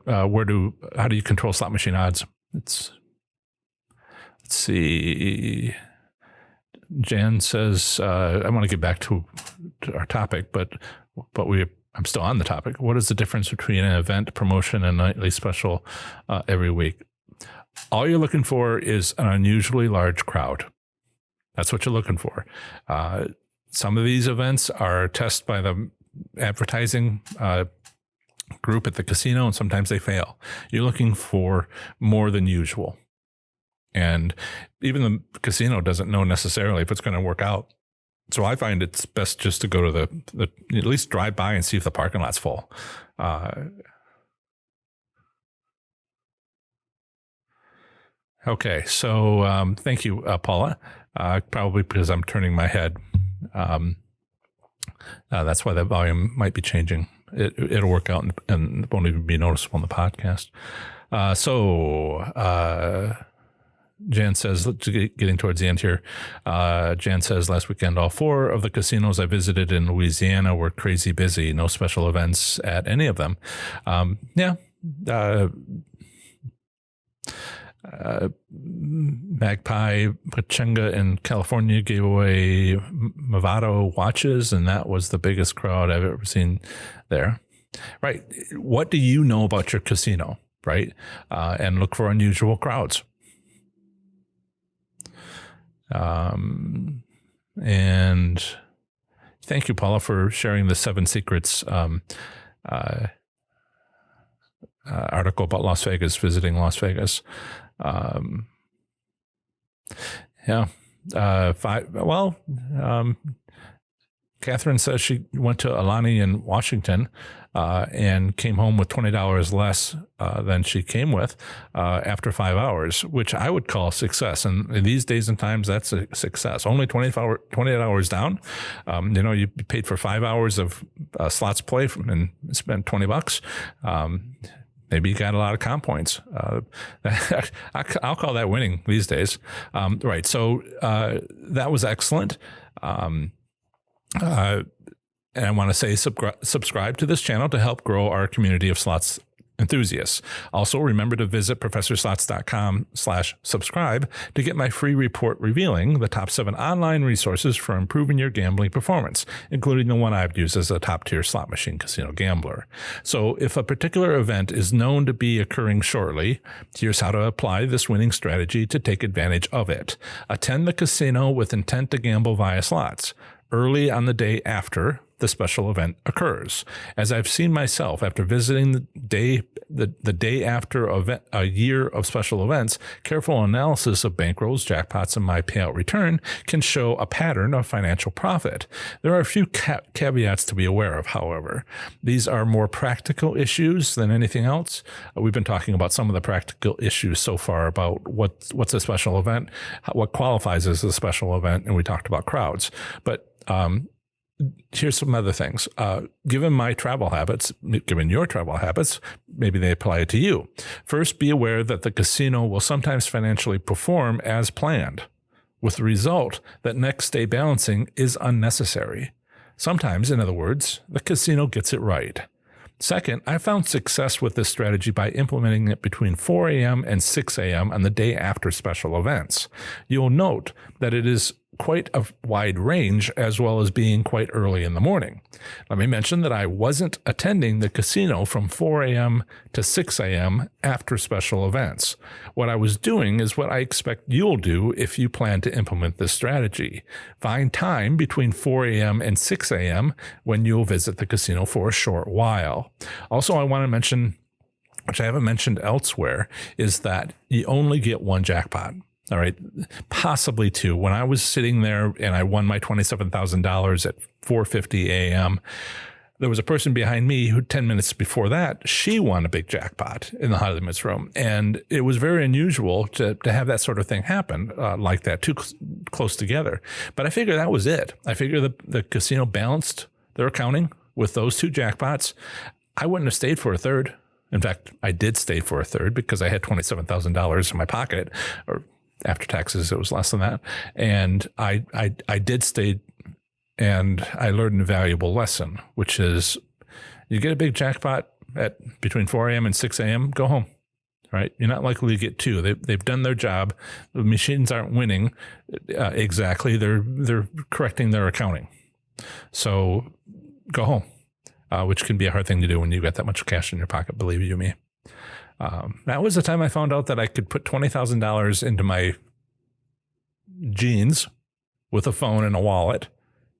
you control slot machine odds? Let's see. Jan says, I want to get back to our topic, but I'm still on the topic. What is the difference between an event, promotion, and nightly special every week? All you're looking for is an unusually large crowd. That's what you're looking for. Some of these events are tested by the advertising group at the casino, and sometimes they fail. You're looking for more than usual. And even the casino doesn't know necessarily if it's going to work out. So I find it's best just to go to the at least drive by and see if the parking lot's full. Okay, so thank you, Paula. Probably because I'm turning my head. That's why the volume might be changing. It'll work out and won't even be noticeable in the podcast. Jan says, getting towards the end here, Jan says, last weekend, all 4 of the casinos I visited in Louisiana were crazy busy. No special events at any of them. Magpie Pachanga in California gave away Movado watches, and that was the biggest crowd I've ever seen there. Right. What do you know about your casino? Right. And look for unusual crowds. And thank you, Paula, for sharing the 7 Secrets article about Las Vegas, visiting Las Vegas. Catherine says she went to Alani in Washington and came home with $20 less than she came with after 5 hours, which I would call success. And in these days and times, that's a success. Only 28 hours down. You paid for 5 hours of slots play and spent $20. Maybe you got a lot of comp points. I'll call that winning these days. Right. So that was excellent. And I want to say subscribe to this channel to help grow our community of slots enthusiasts. Also, remember to visit professorslots.com/subscribe to get my free report revealing the top 7 online resources for improving your gambling performance, including the one I've used as a top-tier slot machine casino gambler. So if a particular event is known to be occurring shortly, here's how to apply this winning strategy to take advantage of it. Attend the casino with intent to gamble via slots early on the day after the special event occurs. As I've seen myself after visiting the day after a year of special events, careful analysis of bankrolls, jackpots, and my payout return can show a pattern of financial profit. There are a few caveats to be aware of, however. These are more practical issues than anything else. We've been talking about some of the practical issues so far about what's a special event, what qualifies as a special event, and we talked about crowds. But here's some other things. Given my travel habits, given your travel habits, maybe they apply to you. First, be aware that the casino will sometimes financially perform as planned, with the result that next day balancing is unnecessary. Sometimes, in other words, the casino gets it right. Second, I found success with this strategy by implementing it between 4 a.m. and 6 a.m. on the day after special events. You'll note that it is quite a wide range, as well as being quite early in the morning. Let me mention that I wasn't attending the casino from 4 a.m. to 6 a.m. after special events. What I was doing is what I expect you'll do if you plan to implement this strategy. Find time between 4 a.m. and 6 a.m. when you'll visit the casino for a short while. Also, I want to mention, which I haven't mentioned elsewhere, is that you only get one jackpot. All right, possibly 2. When I was sitting there and I won my $27,000 at 4:50 a.m., there was a person behind me who 10 minutes before that, she won a big jackpot in the high limits room. And it was very unusual to have that sort of thing happen like that, too close together. But I figured that was it. I figured the casino balanced their accounting with those 2 jackpots. I wouldn't have stayed for a third. In fact, I did stay for a third because I had $27,000 in my pocket, or after taxes, it was less than that. And I did stay, and I learned a valuable lesson, which is you get a big jackpot at between 4 a.m. and 6 a.m., go home, right? You're not likely to get 2. They've done their job. The machines aren't winning exactly. They're correcting their accounting. So go home, which can be a hard thing to do when you've got that much cash in your pocket, believe you me. That was the time I found out that I could put $20,000 into my jeans with a phone and a wallet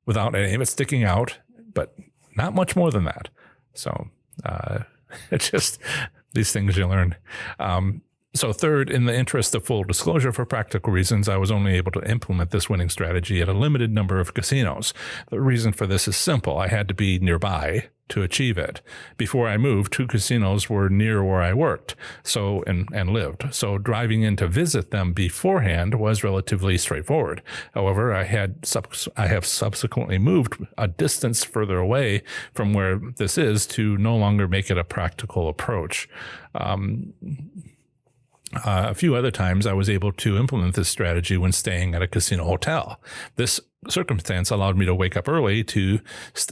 without any of it sticking out, but not much more than that. So it's just these things you learn. So third, in the interest of full disclosure, for practical reasons, I was only able to implement this winning strategy at a limited number of casinos. The reason for this is simple. I had to be nearby to achieve it. Before I moved, 2 casinos were near where I worked and lived. So driving in to visit them beforehand was relatively straightforward. However, I have subsequently moved a distance further away from where this is to no longer make it a practical approach. A few other times I was able to implement this strategy when staying at a casino hotel. This circumstance allowed me to wake up early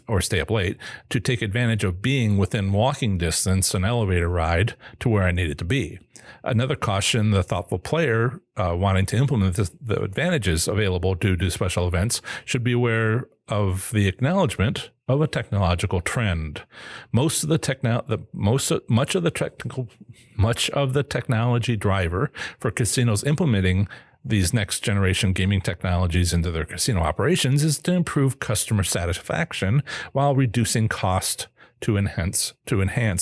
or stay up late to take advantage of being within walking distance, an elevator ride to where I needed to be. Another caution, the thoughtful player wanting to implement the advantages available due to special events should be aware of the acknowledgement of a technological trend. Much of the technology driver for casinos implementing these next generation gaming technologies into their casino operations is to improve customer satisfaction while reducing cost to enhance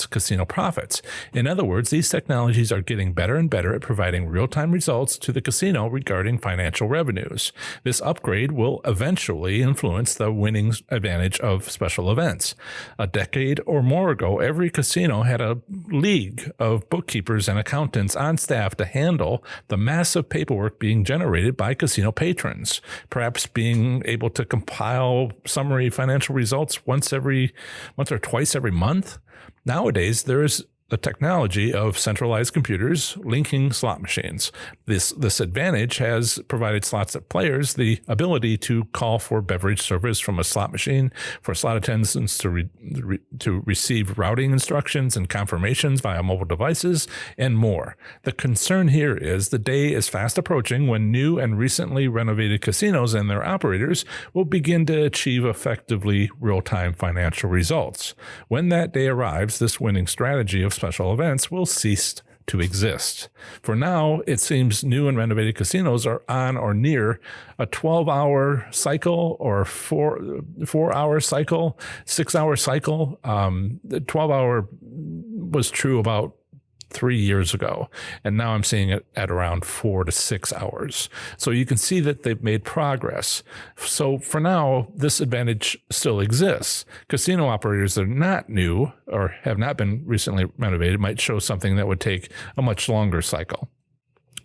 casino profits. In other words, these technologies are getting better and better at providing real-time results to the casino regarding financial revenues. This upgrade will eventually influence the winning advantage of special events. A decade or more ago, every casino had a league of bookkeepers and accountants on staff to handle the massive paperwork being generated by casino patrons. Perhaps being able to compile summary financial results once or twice every month. Nowadays, there is the technology of centralized computers linking slot machines. This advantage has provided slots players the ability to call for beverage service from a slot machine, for slot attendants to receive routing instructions and confirmations via mobile devices, and more. The concern here is the day is fast approaching when new and recently renovated casinos and their operators will begin to achieve effectively real-time financial results. When that day arrives, this winning strategy of special events will cease to exist. For now, it seems new and renovated casinos are on or near a 12-hour cycle or four-hour cycle, 6-hour cycle. The 12-hour was true about 3 years ago, and now I'm seeing it at around 4 to 6 hours. So you can see that they've made progress. So for now, this advantage still exists. Casino operators that are not new or have not been recently renovated might show something that would take a much longer cycle.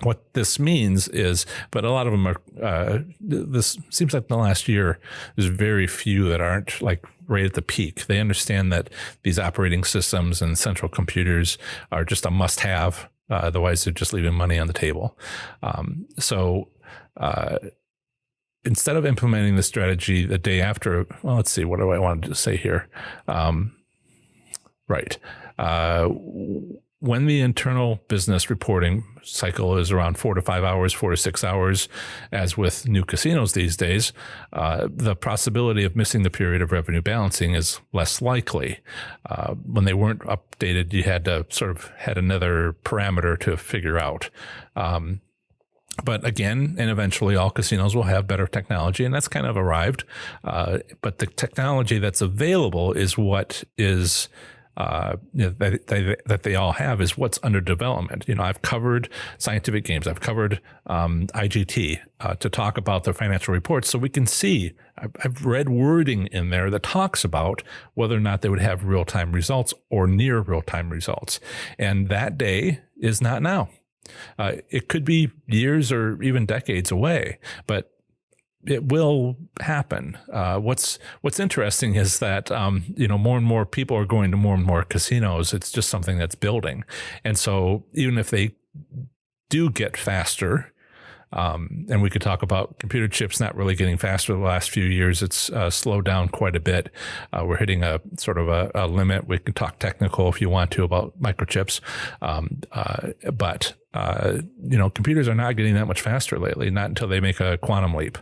What this means is, but a lot of them are, this seems like in the last year, there's very few that aren't like right at the peak. They understand that these operating systems and central computers are just a must-have. Otherwise, they're just leaving money on the table. Instead of implementing the strategy the day after, well, let's see, what do I want to say here? When the internal business reporting cycle is around 4 to 5 hours, 4 to 6 hours, as with new casinos these days, the possibility of missing the period of revenue balancing is less likely. When they weren't updated, you had to sort of had another parameter to figure out. But again, and eventually all casinos will have better technology, and that's kind of arrived. But the technology that's available is what is that they all have is what's under development. I've covered Scientific Games. I've covered IGT to talk about their financial reports. So we can see, I've read wording in there that talks about whether or not they would have real-time results or near real-time results. And that day is not now. It could be years or even decades away, but it will happen. What's interesting is that more and more people are going to more and more casinos. It's just something that's building, and so even if they do get faster, and we could talk about computer chips not really getting faster the last few years. It's slowed down quite a bit. We're hitting a sort of a limit. We can talk technical if you want to about microchips, but computers are not getting that much faster lately, not until they make a quantum leap.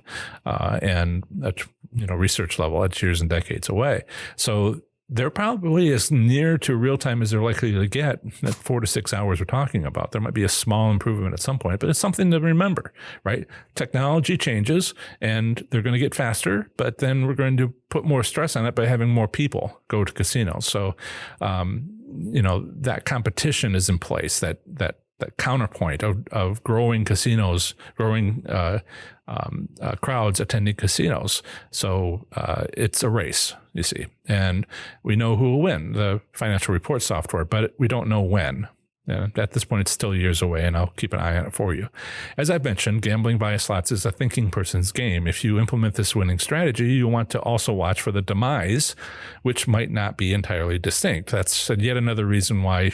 And at, research level, that's years and decades away. So they're probably as near to real time as they're likely to get at 4 to 6 hours we're talking about. There might be a small improvement at some point, but it's something to remember, right? Technology changes and they're going to get faster, but then we're going to put more stress on it by having more people go to casinos. So, that competition is in place, that counterpoint of growing casinos, growing crowds attending casinos. So it's a race, you see. And we know who will win, the financial report software, but we don't know when. And at this point, it's still years away, and I'll keep an eye on it for you. As I've mentioned, gambling via slots is a thinking person's game. If you implement this winning strategy, you want to also watch for the demise, which might not be entirely distinct. That's yet another reason why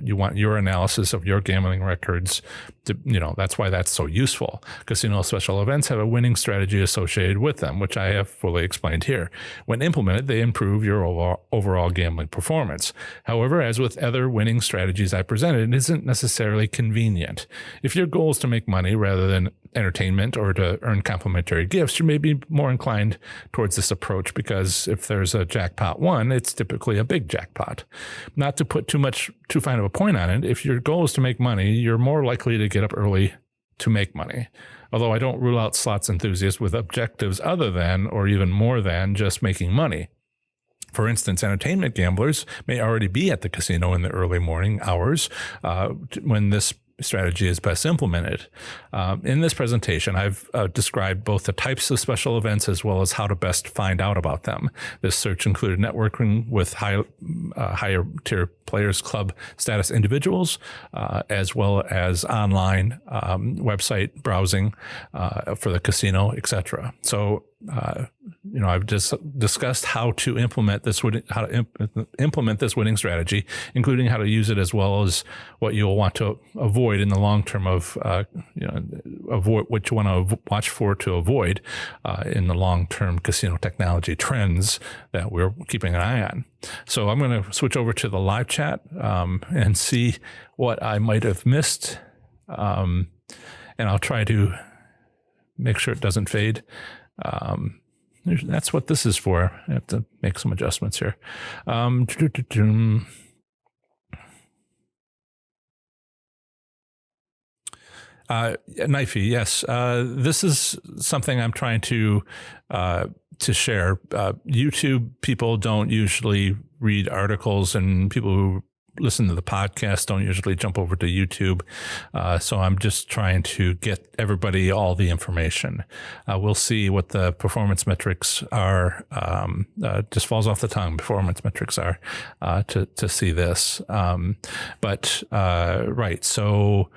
you want your analysis of your gambling records to, that's why that's so useful. Casino special events have a winning strategy associated with them, which I have fully explained here. When implemented, they improve your overall gambling performance. However, as with other winning strategies I presented, it isn't necessarily convenient. If your goal is to make money rather than entertainment or to earn complimentary gifts, you may be more inclined towards this approach because if there's a jackpot won, it's typically a big jackpot. Not to put too fine of a point on it, if your goal is to make money, you're more likely to get up early to make money. Although I don't rule out slots enthusiasts with objectives other than or even more than just making money. For instance, entertainment gamblers may already be at the casino in the early morning hours when this strategy is best implemented. In this presentation, I've described both the types of special events as well as how to best find out about them. This search included networking with higher tier players club status individuals, as well as online website browsing for the casino, etc. So, I've just discussed how to implement this winning strategy, including how to use it as well as what you'll want to avoid in the long term avoid what you want to watch for to avoid in the long term casino technology trends that we're keeping an eye on. So I'm going to switch over to the live chat and see what I might have missed, and I'll try to make sure it doesn't fade. That's what this is for. I have to make some adjustments here. Knifey, yes. This is something I'm trying to share. YouTube people don't usually read articles, and people who listen to the podcast don't usually jump over to YouTube. So I'm just trying to get everybody all the information. We'll see what the performance metrics are. Just falls off the tongue. Performance metrics are to see this. Right. So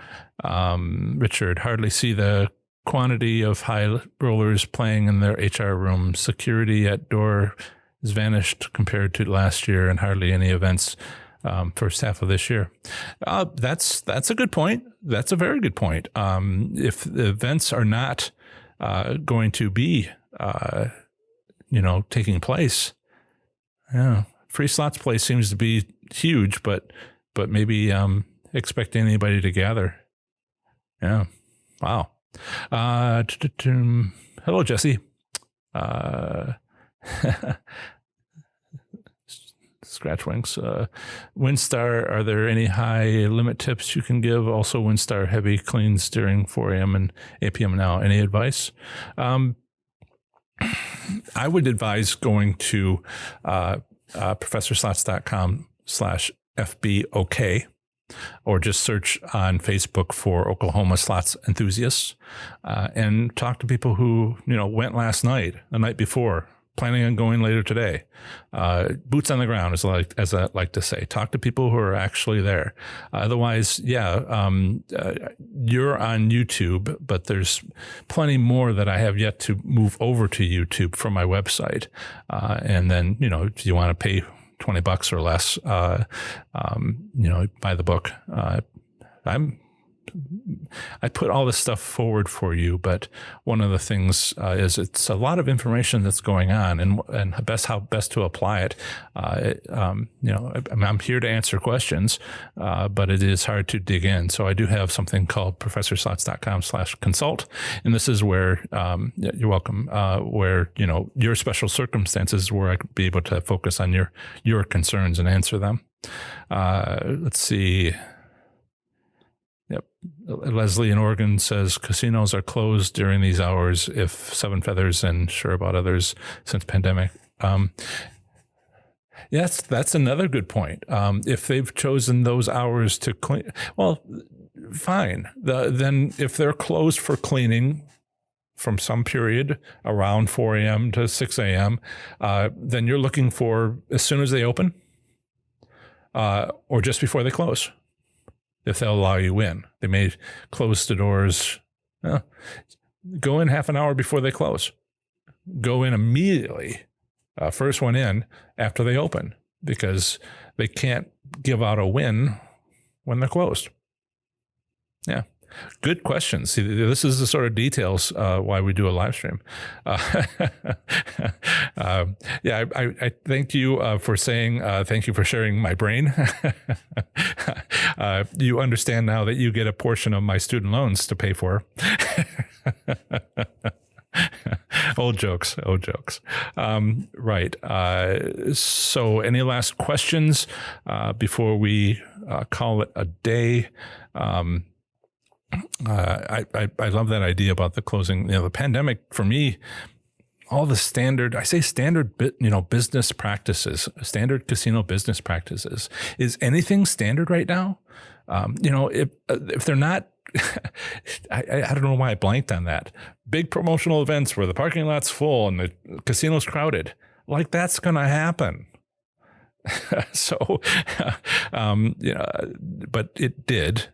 Richard, hardly see the quantity of high rollers playing in their HR room. Security at door has vanished compared to last year, and hardly any events first half of this year. That's a good point. That's a very good point. If the events are not going to be, taking place, free slots play seems to be huge, but maybe expecting anybody to gather. Yeah. Wow. Hello, Jesse. Scratch Winks. WinStar, are there any high limit tips you can give? Also, WinStar heavy cleans during 4 a.m. and 8 p.m. now. Any advice? I would advise going to professorslots.com/FBOK, or just search on Facebook for Oklahoma slots enthusiasts, and talk to people who, went last night, the night before, planning on going later today. Boots on the ground, as I like to say. Talk to people who are actually there. Otherwise, you're on YouTube, but there's plenty more that I have yet to move over to YouTube from my website. And then, if you want to pay $20 or less, buy the book. I put all this stuff forward for you, but one of the things is it's a lot of information that's going on, and how best to apply it. I'm here to answer questions, but it is hard to dig in. So I do have something called professorslots.com/consult, and this is where you're welcome. Where your special circumstances, where I could be able to focus on your concerns and answer them. Let's see. Yep. Leslie in Oregon says casinos are closed during these hours, if Seven Feathers and sure about others since pandemic. Yes, that's another good point. If they've chosen those hours to clean, well, fine. Then if they're closed for cleaning from some period around 4 a.m. to 6 a.m., then you're looking for as soon as they open or just before they close. if they'll allow you in. They may close the doors. Go in half an hour before they close. Go in immediately, first one in after they open, because they can't give out a win when they're closed. Yeah. Good questions. See, this is the sort of details why we do a live stream. I thank you for saying thank you for sharing my brain. You understand now that you get a portion of my student loans to pay for. Old jokes. Right. So any last questions before we call it a day? I love that idea about the closing. The pandemic for me, all the standard business practices, standard casino business practices. Is anything standard right now? If they're not, I don't know why I blanked on that. Big promotional events where the parking lot's full and the casino's crowded, like that's going to happen. So, but it did,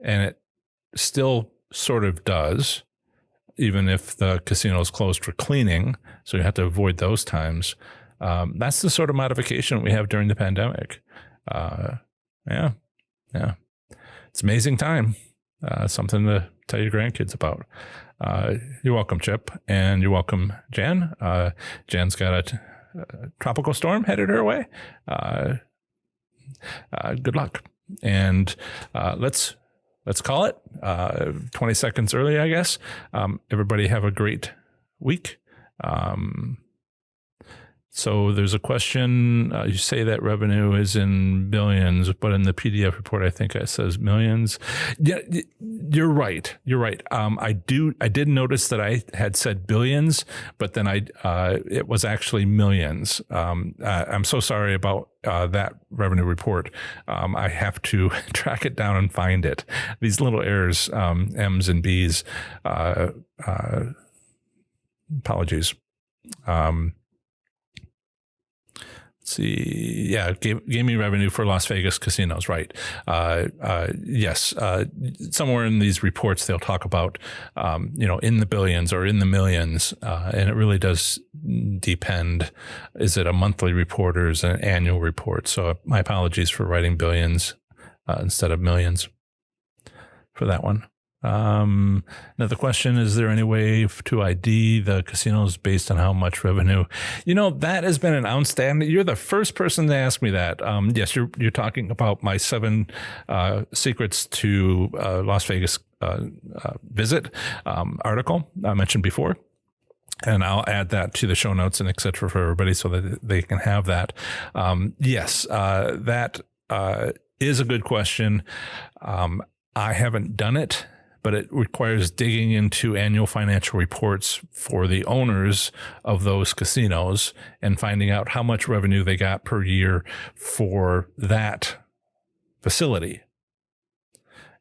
and it still sort of does, even if the casino's closed for cleaning. So you have to avoid those times. That's the sort of modification we have during the pandemic. Yeah. It's amazing time. Something to tell your grandkids about. You're welcome, Chip, and you're welcome, Jan. Jan's got a tropical storm headed her way. Good luck. And let's call it 20 seconds early, I guess. Everybody have a great week. So there's a question. You say that revenue is in billions, but in the PDF report, I think it says millions. Yeah, you're right. I did notice that I had said billions, but then it was actually millions. I'm so sorry about that revenue report. I have to track it down and find it. These little errors, M's and B's. Apologies. Let's see. Yeah, gaming revenue for Las Vegas casinos, right? Yes. Somewhere in these reports, they'll talk about, in the billions or in the millions. And it really does depend. Is it a monthly report or is it an annual report? So my apologies for writing billions instead of millions for that one. Another question, is there any way to ID the casinos based on how much revenue? That has been an outstanding. You're the first person to ask me that. Yes, you're talking about my 7 secrets to Las Vegas visit article I mentioned before. And I'll add that to the show notes and et cetera for everybody so that they can have that. Yes, that is a good question. I haven't done it, but it requires digging into annual financial reports for the owners of those casinos and finding out how much revenue they got per year for that facility.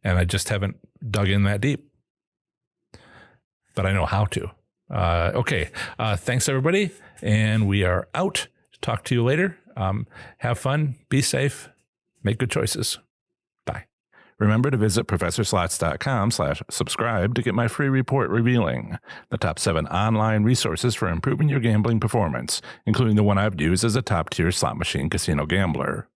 And I just haven't dug in that deep, but I know how to. Okay. Thanks everybody. And we are out. Talk to you later. Have fun, be safe, make good choices. Remember to visit ProfessorSlots.com/subscribe to get my free report revealing the top 7 online resources for improving your gambling performance, including the one I've used as a top-tier slot machine casino gambler.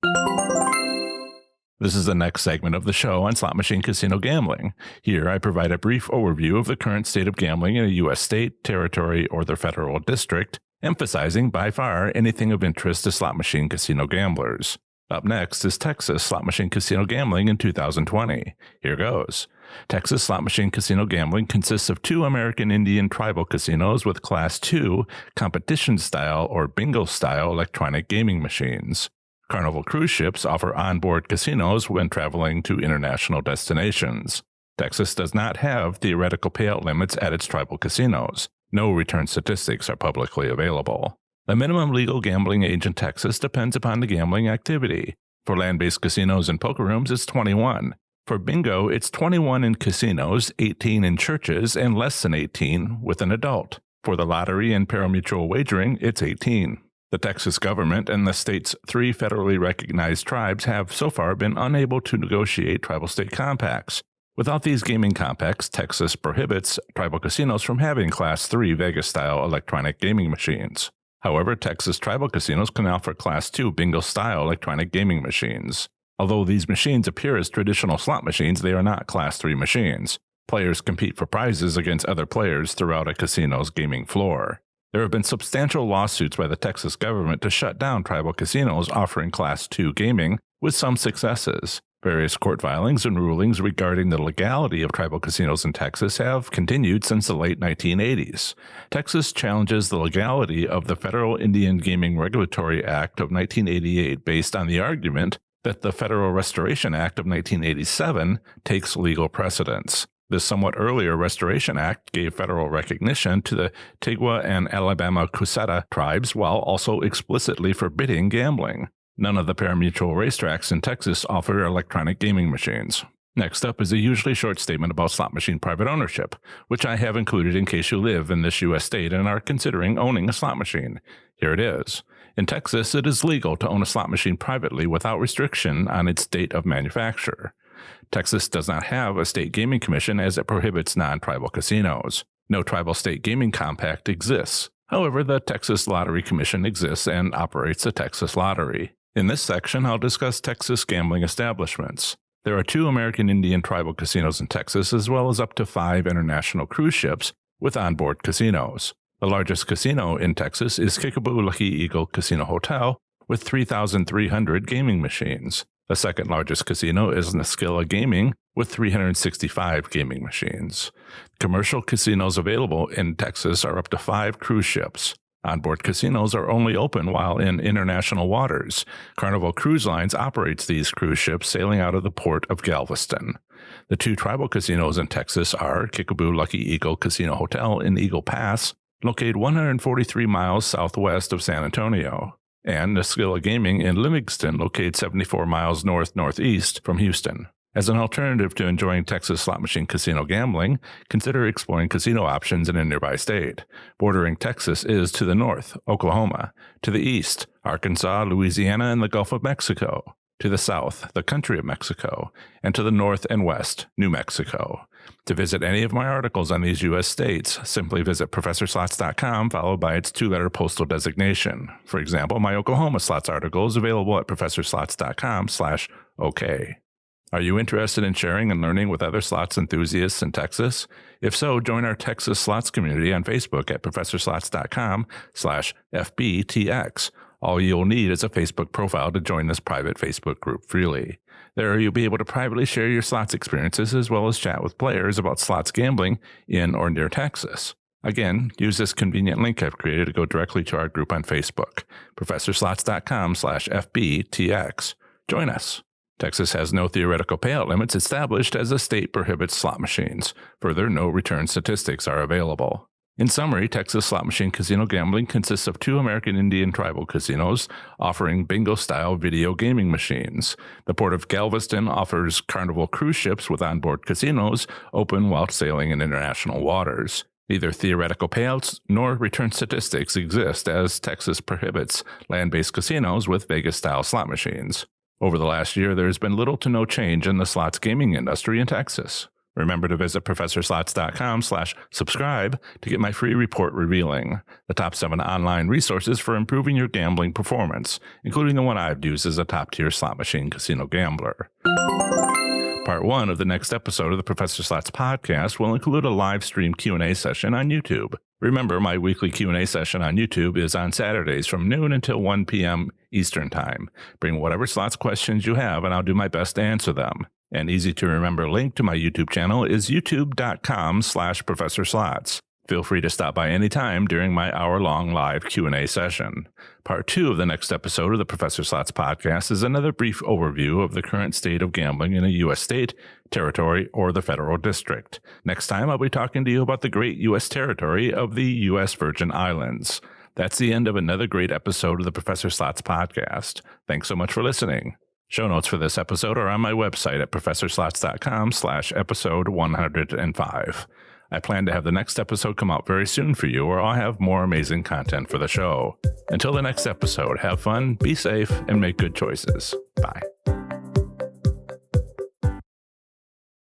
This is the next segment of the show on slot machine casino gambling. Here, I provide a brief overview of the current state of gambling in a U.S. state, territory, or the federal district, emphasizing by far anything of interest to slot machine casino gamblers. Up next is Texas slot machine casino gambling in 2020. Here goes. Texas slot machine casino gambling consists of 2 American Indian tribal casinos with Class II competition-style or bingo-style electronic gaming machines. Carnival cruise ships offer onboard casinos when traveling to international destinations. Texas does not have theoretical payout limits at its tribal casinos. No return statistics are publicly available. The minimum legal gambling age in Texas depends upon the gambling activity. For land-based casinos and poker rooms, it's 21. For bingo, it's 21 in casinos, 18 in churches, and less than 18 with an adult. For the lottery and parimutuel wagering, it's 18. The Texas government and the state's 3 federally recognized tribes have so far been unable to negotiate tribal state compacts. Without these gaming compacts, Texas prohibits tribal casinos from having Class 3 Vegas-style electronic gaming machines. However, Texas tribal casinos can offer Class 2 bingo-style electronic gaming machines. Although these machines appear as traditional slot machines, they are not Class 3 machines. Players compete for prizes against other players throughout a casino's gaming floor. There have been substantial lawsuits by the Texas government to shut down tribal casinos offering Class 2 gaming, with some successes. Various court filings and rulings regarding the legality of tribal casinos in Texas have continued since the late 1980s. Texas challenges the legality of the Federal Indian Gaming Regulatory Act of 1988 based on the argument that the Federal Restoration Act of 1987 takes legal precedence. This somewhat earlier Restoration Act gave federal recognition to the Tigwa and Alabama Cuseta tribes while also explicitly forbidding gambling. None of the parimutuel racetracks in Texas offer electronic gaming machines. Next up is a usually short statement about slot machine private ownership, which I have included in case you live in this U.S. state and are considering owning a slot machine. Here it is. In Texas, it is legal to own a slot machine privately without restriction on its date of manufacture. Texas does not have a state gaming commission as it prohibits non-tribal casinos. No tribal state gaming compact exists. However, the Texas Lottery Commission exists and operates the Texas Lottery. In this section, I'll discuss Texas gambling establishments. There are 2 American Indian tribal casinos in Texas, as well as up to 5 international cruise ships with onboard casinos. The largest casino in Texas is Kickapoo Lucky Eagle Casino Hotel, with 3,300 gaming machines. The second largest casino is Naskila Gaming, with 365 gaming machines. Commercial casinos available in Texas are up to 5 cruise ships. Onboard casinos are only open while in international waters. Carnival Cruise Lines operates these cruise ships sailing out of the port of Galveston. The 2 tribal casinos in Texas are Kickapoo Lucky Eagle Casino Hotel in Eagle Pass, located 143 miles southwest of San Antonio, and Naskila Gaming in Livingston, located 74 miles northeast from Houston. As an alternative to enjoying Texas slot machine casino gambling, consider exploring casino options in a nearby state. Bordering Texas is to the north, Oklahoma; to the east, Arkansas, Louisiana, and the Gulf of Mexico; to the south, the country of Mexico; and to the north and west, New Mexico. To visit any of my articles on these U.S. states, simply visit ProfessorSlots.com followed by its 2-letter postal designation. For example, my Oklahoma slots article is available at ProfessorSlots.com/OK. Are you interested in sharing and learning with other slots enthusiasts in Texas? If so, join our Texas Slots community on Facebook at ProfessorSlots.com/FBTX. All you'll need is a Facebook profile to join this private Facebook group freely. There you'll be able to privately share your slots experiences as well as chat with players about slots gambling in or near Texas. Again, use this convenient link I've created to go directly to our group on Facebook, ProfessorSlots.com/FBTX. Join us. Texas has no theoretical payout limits established as the state prohibits slot machines. Further, no return statistics are available. In summary, Texas slot machine casino gambling consists of 2 American Indian tribal casinos offering bingo-style video gaming machines. The Port of Galveston offers Carnival cruise ships with onboard casinos open while sailing in international waters. Neither theoretical payouts nor return statistics exist as Texas prohibits land-based casinos with Vegas-style slot machines. Over the last year, there has been little to no change in the slots gaming industry in Texas. Remember to visit ProfessorSlots.com/subscribe to get my free report revealing the top 7 online resources for improving your gambling performance, including the one I've used as a top-tier slot machine casino gambler. Part 1 of the next episode of the Professor Slots podcast will include a live stream Q&A session on YouTube. Remember, my weekly Q&A session on YouTube is on Saturdays from noon until 1 p.m. Eastern Time. Bring whatever slots questions you have, and I'll do my best to answer them. An easy-to-remember link to my YouTube channel is youtube.com/ProfessorSlots. Feel free to stop by anytime during my hour-long live Q&A session. Part 2 of the next episode of the Professor Slots podcast is another brief overview of the current state of gambling in a U.S. state, territory, or the federal district. Next time, I'll be talking to you about the great U.S. territory of the U.S. Virgin Islands. That's the end of another great episode of the Professor Slots podcast. Thanks so much for listening. Show notes for this episode are on my website at ProfessorSlots.com/episode 105. I plan to have the next episode come out very soon for you, or I'll have more amazing content for the show. Until the next episode, have fun, be safe, and make good choices.